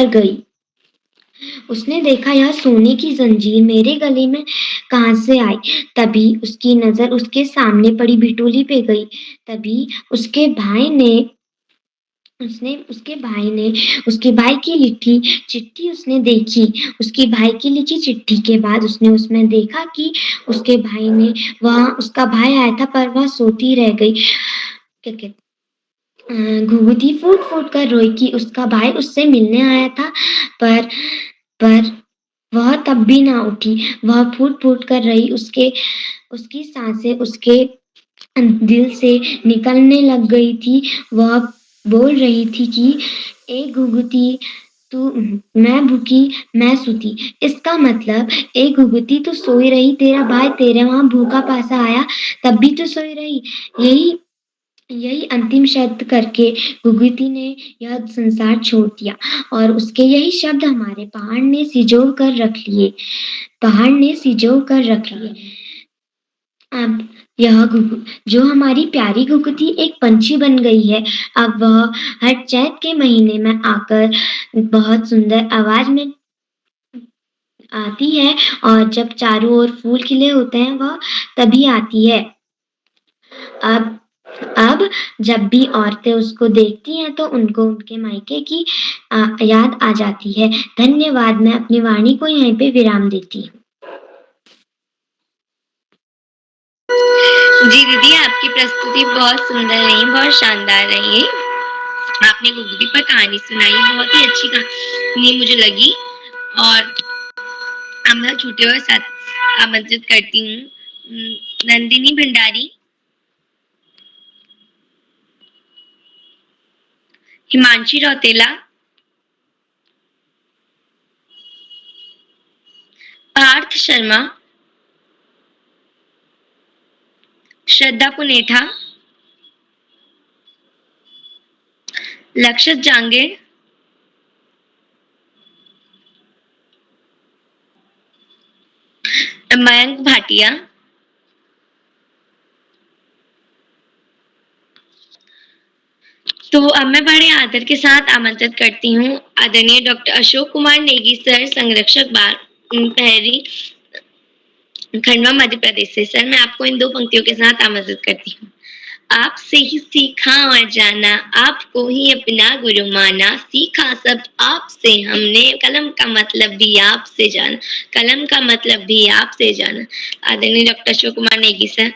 गई। उसने देखा यह सोने की ज़ंजीर मेरे गले में कहाँ से आई? तभी उसकी नज़र उसके सामने पड़ी बिटोली पे गई। तभी उसके भाई ने उसके भाई की लिखी चिट्ठी उसने देखी। उसके भाई की लिखी चिट्ठी के बाद उसने उसमें देखा कि उसका भाई आया था पर वह सोती रह गई। क्या कहते घुघुती फूट-फूट कर रोई कि उसका भाई उससे मिलने आया था पर वह तब भी ना उठी। वह फूट-फूट कर रही। उसकी सांसें उसके दिल से निकलने लग गई थी। वह बोल रही थी कि ए घुघुती तू मैं भूखी मैं सूती। इसका मतलब ए घुघुती तू सोई रही, तेरा भाई तेरे वहाँ भूखा पासा आया तब भी तू सोई रही। यही अंतिम शब्द करके घुघुती ने यह संसार छोड़ दिया और उसके यही शब्द हमारे पहाड़ ने सिजो कर रख लिए। अब जो हमारी प्यारी घुघुती एक पंछी बन गई है। अब वह हर चैत के महीने में आकर बहुत सुंदर आवाज में आती है और जब चारों ओर फूल खिले होते हैं वह तभी आती है। अब जब भी औरतें उसको देखती हैं तो उनको उनके मायके की याद आ जाती है। धन्यवाद। मैं अपनी वाणी को यहीं पे विराम देती हूँ। जी दीदी, आपकी प्रस्तुति बहुत सुंदर रही, बहुत शानदार रही। आपने गुगली पर कहानी सुनाई, बहुत ही अच्छी कहानी मुझे लगी। और अब मैं छोटे और साथ आमंत्रित करती हूँ नंदिनी भंडारी, हिमांशी रौतेला, पार्थ शर्मा, श्रद्धा पुनेठा, लक्षित जांगीर, मयंक भाटिया, तो अब मैं बड़े आदर के साथ आमंत्रित करती हूँ आदरणीय डॉक्टर अशोक कुमार नेगी सर, संरक्षक बाल प्रहरी, खंडवा मध्य प्रदेश से। सर, मैं आपको इन 2 पंक्तियों के साथ आमंत्रित करती हूँ। आपसे ही सीखा और जाना, आपको ही अपना गुरु माना, सीखा सब आपसे हमने, कलम का मतलब भी आपसे जाना, कलम का मतलब भी आपसे जाना। आदरणीय डॉक्टर अशोक कुमार नेगी सर।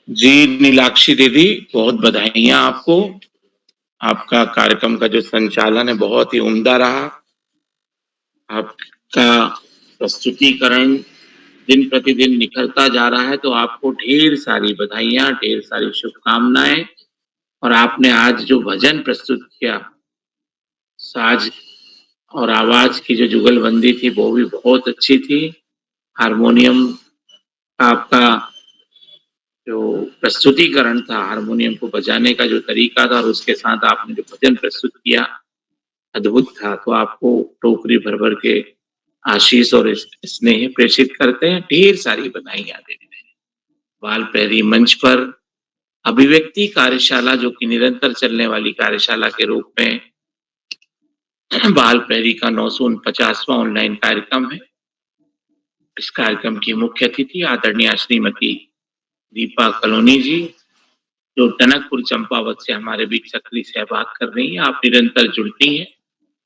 जी नीलाक्षी दीदी, बहुत बधाइयां आपको। आपका कार्यक्रम का जो संचालन है बहुत ही उम्दा रहा। आपका प्रस्तुतिकरण दिन प्रतिदिन निखरता जा रहा है, तो आपको ढेर सारी बधाइयां, ढेर सारी शुभकामनाएं। और आपने आज जो भजन प्रस्तुत किया, साज और आवाज की जो जुगलबंदी थी वो भी बहुत अच्छी थी। हारमोनियम का आपका जो प्रस्तुतिकरण था, हारमोनियम को बजाने का जो तरीका था और उसके साथ आपने जो भजन प्रस्तुत किया, अद्भुत था। तो आपको टोकरी भर भर के आशीष और स्नेह प्रेषित करते हैं। ढेर सारी बधाइयां देते हैं। बाल प्रहरी मंच पर अभिव्यक्ति कार्यशाला, जो कि निरंतर चलने वाली कार्यशाला के रूप में बाल प्रहरी का 949वां ऑनलाइन कार्यक्रम है। इस कार्यक्रम की मुख्य अतिथि आदरणीय श्रीमती दीपा कलोनी जी, जो टनकपुर चंपावत से हमारे बीच सक्रिय सहभाग कर रही हैं। आप निरंतर जुड़ती हैं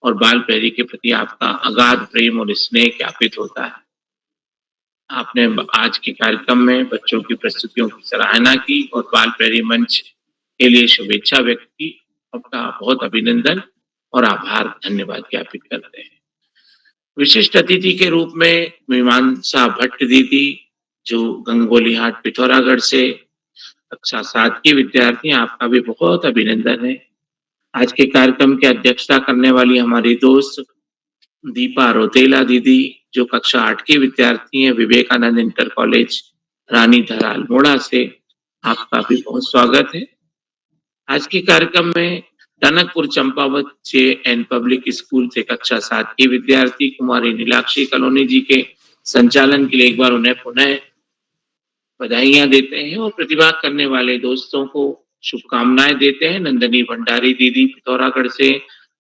और बाल प्रहरी के प्रति आपका अगाध प्रेम और स्नेह ज्ञापित होता है। आपने आज के कार्यक्रम में बच्चों की प्रस्तुतियों की सराहना की और बाल प्रहरी मंच के लिए शुभेच्छा व्यक्त की। आपका बहुत अभिनंदन और आभार, धन्यवाद ज्ञापित करते हैं। विशिष्ट अतिथि के रूप में मीमांसा भट्ट दीदी, जो गंगोलीहाट पिथौरागढ़ से कक्षा 7 की विद्यार्थी, आपका भी बहुत अभिनंदन है। आज के कार्यक्रम की अध्यक्षता करने वाली हमारी दोस्त दीपा रौतेला दीदी, जो कक्षा 8 की विद्यार्थी हैं, विवेकानंद इंटर कॉलेज रानी धरा अल्मोड़ा से, आपका भी बहुत स्वागत है। आज के कार्यक्रम में Tanakpur Champawat JN. Public school से कक्षा 7 की विद्यार्थी कुमारी नीलाक्षी कॉलोनी जी के संचालन के लिए एक बार उन्हें पुनः बधाइयां देते हैं और प्रतिभा करने वाले दोस्तों को शुभकामनाएं देते हैं। नंदनी भंडारी दीदी पिथौरागढ़ से,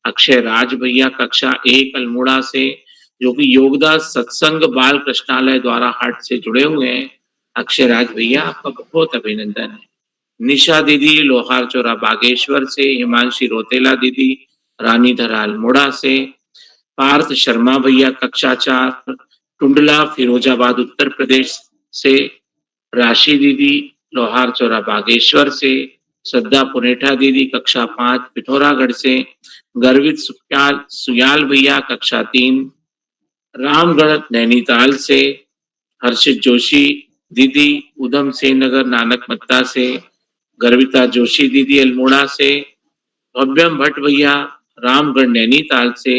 अक्षय राज भैया कक्षा 1 अल्मोड़ा से, जो कि योगदास सत्संग बाल कृष्णालय द्वारा हाट से जुड़े हुए हैं। अक्षय राज भैया आपका बहुत अभिनंदन है। निशा दीदी लोहार चौरा बागेश्वर से, हिमांशी रोतेला दीदी रानीधरा अल्मोड़ा से, पार्थ शर्मा भैया कक्षा 4 टुंडला फिरोजाबाद उत्तर प्रदेश से, राशि दीदी लोहार चौरा बागेश्वर से, श्रद्धा पुनेठा दीदी कक्षा 5 पिथौरागढ़ से, गर्वित सुयाल भैया कक्षा 3 रामगढ़ नैनीताल से, हर्षित जोशी दीदी उधम सिंह नगर नानक मत्ता से, गर्विता जोशी दीदी अल्मोड़ा से, भव्यम भट्ट भैया रामगढ़ नैनीताल से,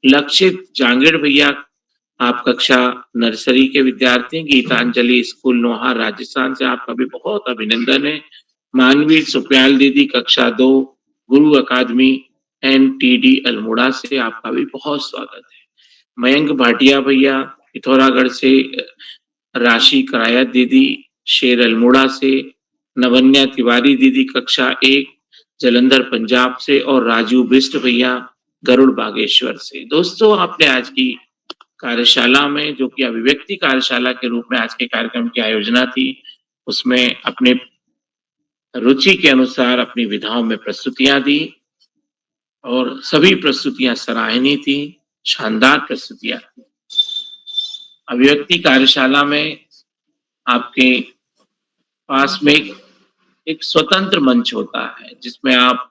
लक्षित जांगीड़ भैया आप कक्षा नर्सरी के विद्यार्थी, गीतांजलि स्कूल नोहा राजस्थान से आपका भी बहुत अभिनंदन है। मानवी सुप्याल दीदी कक्षा 2 गुरु अकादमी NTD अल्मोड़ा से आपका भी बहुत स्वागत है। मयंक भाटिया भैया पिथौरागढ़ से, राशि करायत दीदी शेर अल्मोड़ा से, नवन्या तिवारी दीदी कक्षा 1 जलंधर पंजाब से और राजू बिष्ट भैया गरुड़ बागेश्वर से। दोस्तों, आपने आज की कार्यशाला में, जो कि अभिव्यक्ति कार्यशाला के रूप में आज के कार्यक्रम की आयोजना थी, उसमें अपने रुचि के अनुसार अपनी विधाओं में प्रस्तुतियां दी और सभी प्रस्तुतियां सराहनीय थी, शानदार प्रस्तुतियां थी। अभिव्यक्ति कार्यशाला में आपके पास में एक स्वतंत्र मंच होता है, जिसमें आप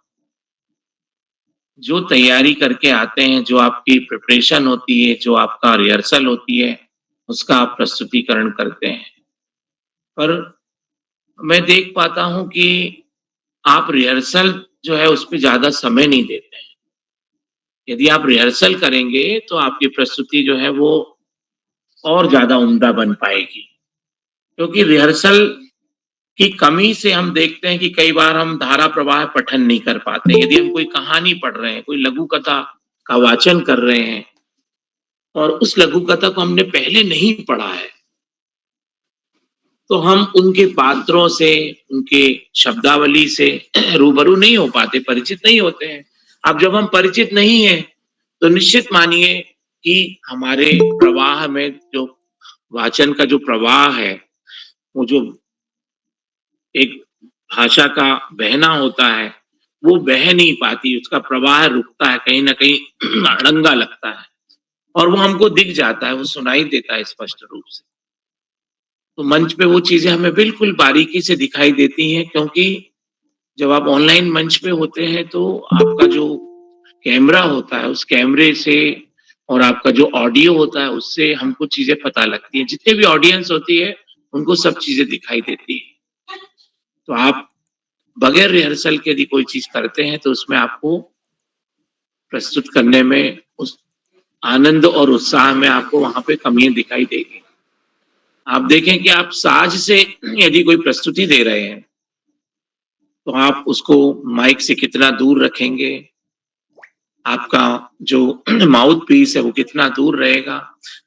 जो तैयारी करके आते हैं, जो आपकी प्रिपरेशन होती है, जो आपका रिहर्सल होती है, उसका आप प्रस्तुतिकरण करते हैं। पर मैं देख पाता हूं कि आप रिहर्सल जो है उस पे ज्यादा समय नहीं देते हैं। यदि आप रिहर्सल करेंगे तो आपकी प्रस्तुति जो है वो और ज्यादा उम्दा बन पाएगी, क्योंकि रिहर्सल की कमी से हम देखते हैं कि कई बार हम धारा प्रवाह पठन नहीं कर पाते। यदि हम कोई कहानी पढ़ रहे हैं, कोई लघु कथा का वाचन कर रहे हैं और उस लघु कथा को हमने पहले नहीं पढ़ा है, तो हम उनके पात्रों से, उनके शब्दावली से रूबरू नहीं हो पाते, परिचित नहीं होते हैं। अब जब हम परिचित नहीं हैं तो निश्चित मानिए कि हमारे प्रवाह में जो वाचन का जो प्रवाह है, वो जो एक भाषा का बहना होता है, वो बह नहीं पाती, उसका प्रवाह रुकता है, कहीं ना कहीं अड़ंगा लगता है और वो हमको दिख जाता है, वो सुनाई देता है स्पष्ट रूप से। तो मंच पे वो चीजें हमें बिल्कुल बारीकी से दिखाई देती हैं, क्योंकि जब आप ऑनलाइन मंच पे होते हैं तो आपका जो कैमरा होता है, उस कैमरे से और आपका जो ऑडियो होता है, उससे हमको चीजें पता लगती हैं। जितने भी ऑडियंस होती है उनको सब चीजें दिखाई देती है। तो आप बगैर रिहर्सल के यदि कोई चीज करते हैं तो उसमें आपको प्रस्तुत करने में उस आनंद और उत्साह में आपको वहां पे कमियां दिखाई देगी। आप देखें कि आप साज से यदि कोई प्रस्तुति दे रहे हैं तो आप उसको माइक से कितना दूर रखेंगे, आपका जो माउथ पीस है वो कितना दूर रहेगा,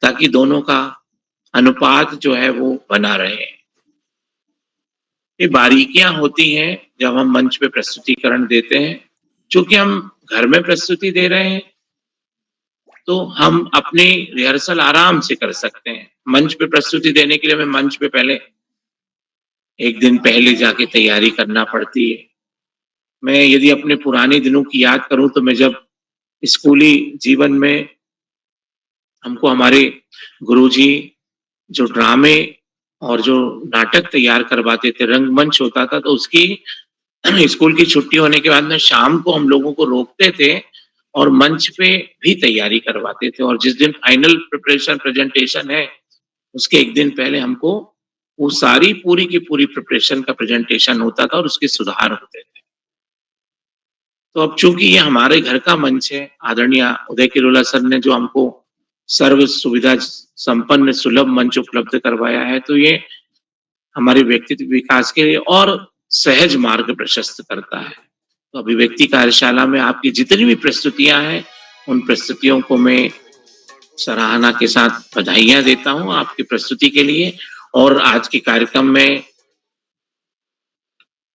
ताकि दोनों का अनुपात जो है वो बना रहे। ये बारीकियां होती हैं जब हम मंच पे प्रस्तुतिकरण देते हैं। चूंकि हम घर में प्रस्तुति दे रहे हैं तो हम अपनी रिहर्सल आराम से कर सकते हैं। मंच पे प्रस्तुति देने के लिए हमें मंच पे पहले एक दिन पहले जाके तैयारी करना पड़ती है। मैं यदि अपने पुराने दिनों की याद करूं तो मैं जब स्कूली जीवन में हमको हमारे गुरुजी जो ड्रामे और जो नाटक तैयार करवाते थे, रंगमंच होता था, तो उसकी स्कूल की छुट्टी होने के बाद में शाम को हम लोगों को रोकते थे और मंच पे भी तैयारी करवाते थे। और जिस दिन फाइनल प्रिपरेशन प्रेजेंटेशन है, उसके एक दिन पहले हमको वो सारी पूरी की पूरी प्रिपरेशन का प्रेजेंटेशन होता था और उसके सुधार होते थे। तो अब चूंकि ये हमारे घर का मंच है, आदरणीय उदय किरोला सर ने जो हमको सर्व सुविधा संपन्न सुलभ मंच उपलब्ध करवाया है, तो ये हमारे व्यक्तित्व विकास के लिए और सहज मार्ग प्रशस्त करता है। तो अभिव्यक्ति कार्यशाला में आपकी जितनी भी प्रस्तुतियां हैं, उन प्रस्तुतियों को मैं सराहना के साथ बधाइयां देता हूं आपकी प्रस्तुति के लिए। और आज के कार्यक्रम में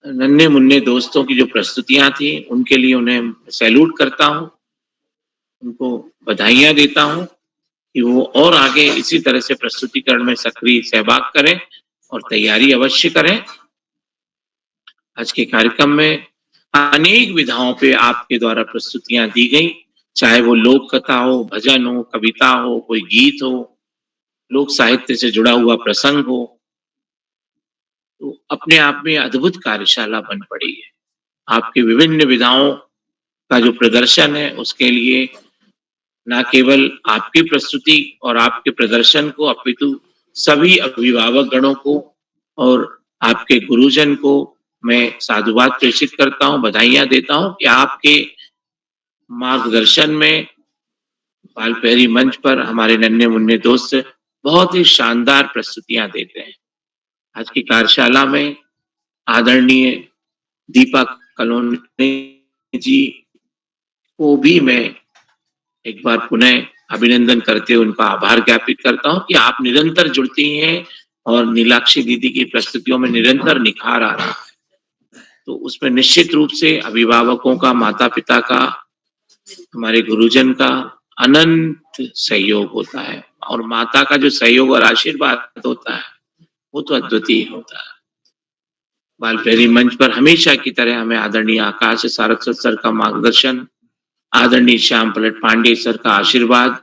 नन्हे मुन्ने दोस्तों की जो प्रस्तुतियां थी, उनके लिए उन्हें सैल्यूट करता हूं, उनको बधाइयां देता हूं कि वो और आगे इसी तरह से प्रस्तुतिकरण में सक्रिय सहभाग करें और तैयारी अवश्य करें। आज के कार्यक्रम में अनेक विधाओं पे आपके द्वारा प्रस्तुतियां दी गई, चाहे वो लोक कथा हो, भजन हो, कविता हो, कोई गीत हो, लोक साहित्य से जुड़ा हुआ प्रसंग हो। तो अपने आप में अद्भुत कार्यशाला बन पड़ी है। आपकी विभिन्न विधाओं का जो प्रदर्शन है, उसके लिए न केवल आपकी प्रस्तुति और आपके प्रदर्शन को, अपितु सभी अभिभावक गणों को और आपके गुरुजन को मैं साधुवाद प्रेषित करता हूं, बधाइयां देता हूं कि आपके मार्गदर्शन में बालपहरी मंच पर हमारे नन्हे मुन्ने दोस्त बहुत ही शानदार प्रस्तुतियां देते हैं। आज की कार्यशाला में आदरणीय दीपा कलोनी जी को भी मैं एक बार पुनः अभिनंदन करते हुए उनका आभार ज्ञापित करता हूं कि आप निरंतर जुड़ती हैं और नीलाक्षी दीदी की प्रस्तुतियों में निरंतर निखार आ रहा है। तो उसमें निश्चित रूप से अभिभावकों का, माता पिता का, हमारे गुरुजन का अनंत सहयोग होता है और माता का जो सहयोग और आशीर्वाद होता है, वो तो अद्वितीय होता है। बालपहरी मंच पर हमेशा की तरह हमें आदरणीय आकाश सारस्वत सर का मार्गदर्शन, आदरणीय श्याम पलट पांडे सर का आशीर्वाद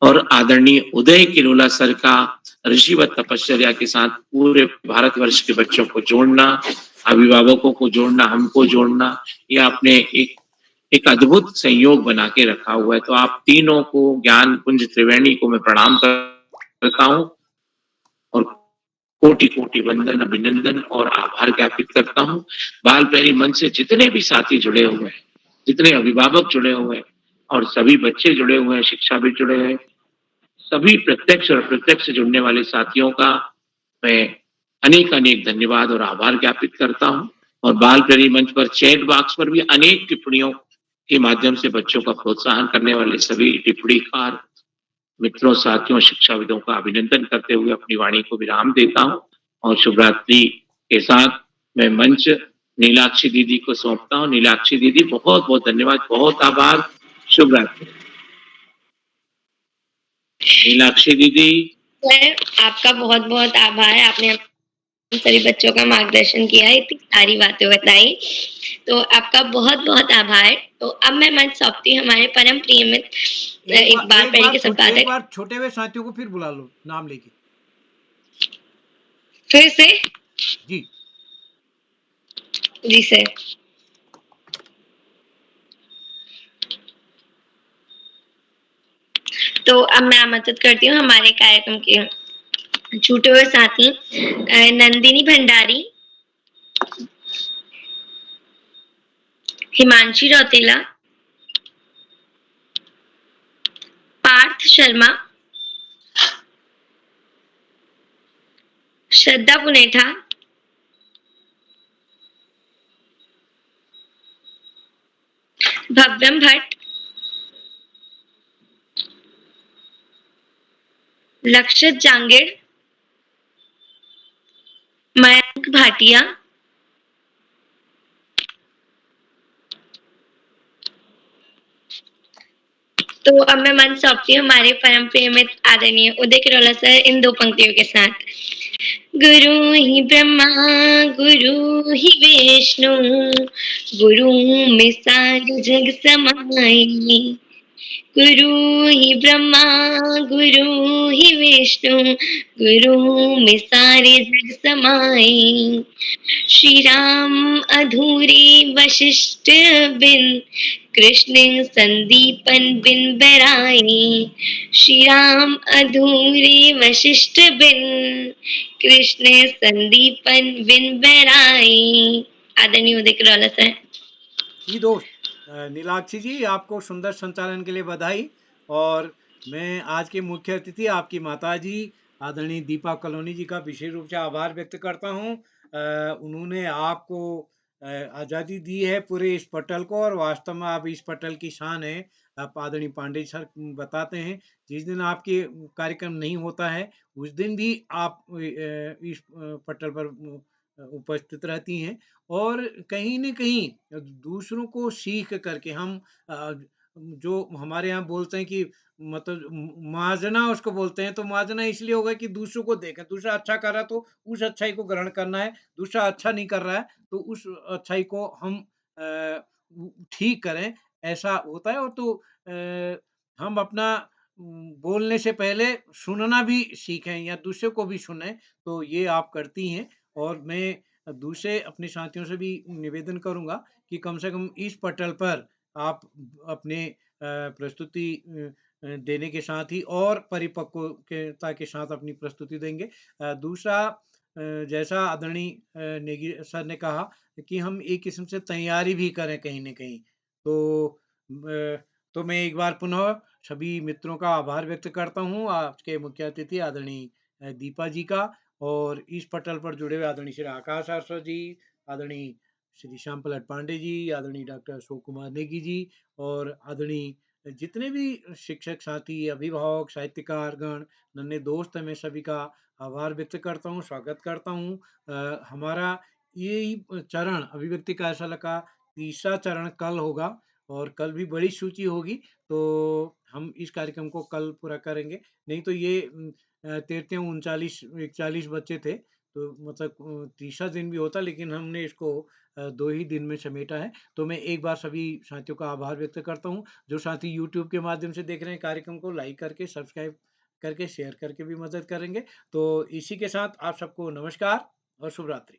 और आदरणीय उदय किरोला सर का ऋषिवत तपश्चर्या के साथ पूरे भारतवर्ष के बच्चों को जोड़ना, अभिभावकों को जोड़ना, हमको जोड़ना, ये आपने एक अद्भुत संयोग बना के रखा हुआ है। तो आप तीनों को, ज्ञान कुंज त्रिवेणी को मैं प्रणाम करता हूं और कोटि कोटि वंदन, अभिनंदन और आभार ज्ञापित करता हूं। बालपहरी मंच से जितने भी साथी जुड़े हुए हैं, जितने अभिभावक जुड़े हुए हैं और सभी बच्चे जुड़े हुए हैं, शिक्षा भी जुड़े हैं, सभी प्रत्यक्ष और अप्रत्यक्ष जुड़ने वाले साथियों का मैं अनेक अनेक धन्यवाद और आभार ज्ञापित करता हूं। और बालपहरी मंच पर चैट बॉक्स पर भी अनेक टिप्पणियों के माध्यम से बच्चों का प्रोत्साहन करने वाले सभी टिप्पणीकार मित्रों, साथियों, शिक्षाविदों का अभिनंदन करते हुए अपनी वाणी को विराम देता हूं और शुभरात्रि के साथ मैं मंच नीलाक्षी दीदी को सौंपता हूं। नीलाक्षी दीदी, बहुत बहुत धन्यवाद, बहुत आभार, शुभरात्रि। नीलाक्षी दीदी। सर, आपका बहुत बहुत आभार, आपने सभी बच्चों का मार्गदर्शन किया, इतनी सारी बातें बताई, तो आपका बहुत बहुत आभार। तो अब मैं मंच सौंपती हूँ हमारे परम प्रिय मित्र एक बार पहले के संपादक। एक बार छोटे हुए साथियों को फिर बुला लो नाम लेके फिर से। जी जी सर। तो अब मैं आमंत्रित करती हूँ हमारे कार्यक्रम के छूटे हुए साथी नंदिनी भंडारी, हिमांशी रौतेला, पार्थ शर्मा, श्रद्धा पुनेठा, भव्यम भट्ट, लक्षित जांगिड़, मयंक भाटिया, तो अब मैं मंच सौंपती हूँ हमारे परम प्रिय मित्र आदरणीय उदय किरोला सर इन दो पंक्तियों के साथ। गुरु ही ब्रह्मा गुरु ही विष्णु, गुरु में सारे जग समाई। गुरु ही ब्रह्मा गुरु ही विष्णु, गुरु में सारे जग समाई। श्री राम अधूरे वशिष्ठ बिन, कृष्ण संदीपन बिन बराई। श्री राम अधूरे वशिष्ठ बिन, कृष्ण संदीपन बिन बराई। आदरणीय उदय किरोला सर। जी दोस्त नीलाक्षी जी, आपको सुंदर संचालन के लिए बधाई। और मैं आज के मुख्य अतिथि आपकी माता जी आदरणीय दीपा कलोनी जी का विशेष रूप से आभार व्यक्त करता हूं। उन्होंने आपको आज़ादी दी है पूरे इस पटल को, और वास्तव में आप इस पटल की शान है। आप आदरणीय पांडे सर बताते हैं, जिस दिन आपके कार्यक्रम नहीं होता है, उस दिन भी आप इस पटल पर उपस्थित रहती हैं, और कहीं न कहीं दूसरों को सीख करके हम जो हमारे यहाँ बोलते हैं कि मतलब माज़ना उसको बोलते हैं, तो माज़ना इसलिए होगा कि दूसरों को देखें, दूसरा अच्छा कर रहा है तो उस अच्छाई को ग्रहण करना है, दूसरा अच्छा नहीं कर रहा है तो उस अच्छाई को हम ठीक करें, ऐसा होता है। और तो हम अपना बोलने से पहले सुनना भी सीखें या दूसरे को भी सुनें, तो ये आप करती हैं। और मैं दूसरे अपने साथियों से भी निवेदन करूँगा कि कम से कम इस पटल पर आप अपने प्रस्तुति देने के साथ ही और परिपक्वता के साथ अपनी प्रस्तुति देंगे। दूसरा जैसा आदरणीय नेगी सर ने कहा कि हम एक किस्म से तैयारी भी करें कहीं न कहीं। तो मैं एक बार पुनः सभी मित्रों का आभार व्यक्त करता हूँ, आज के मुख्य अतिथि आदरणीय दीपा जी का, और इस पटल पर जुड़े हुए आदरणीय श्री आकाश आर्सर जी, आदरणीय श्री श्याम पलट पांडे जी, आदरणीय डॉक्टर अशोक कुमार नेगी जी, और आदरणीय जितने भी शिक्षक साथी, अभिभावक, साहित्यकार गण, नन्हे दोस्त हैं, मैं सभी का आभार व्यक्त करता हूँ, स्वागत करता हूँ। हमारा यही चरण अभिव्यक्ति कार्यशाला का तीसरा चरण कल होगा, और कल भी बड़ी सूची होगी, तो हम इस कार्यक्रम को कल पूरा करेंगे। नहीं तो ये 33 39 41 बच्चे थे, तो मतलब तीसरा दिन भी होता, लेकिन हमने इसको 2 ही दिन में समेटा है। तो मैं एक बार सभी साथियों का आभार व्यक्त करता हूँ। जो साथी यूट्यूब के माध्यम से देख रहे हैं कार्यक्रम को, लाइक करके, सब्सक्राइब करके, शेयर करके भी मदद करेंगे। तो इसी के साथ आप सबको नमस्कार और शुभ रात्रि।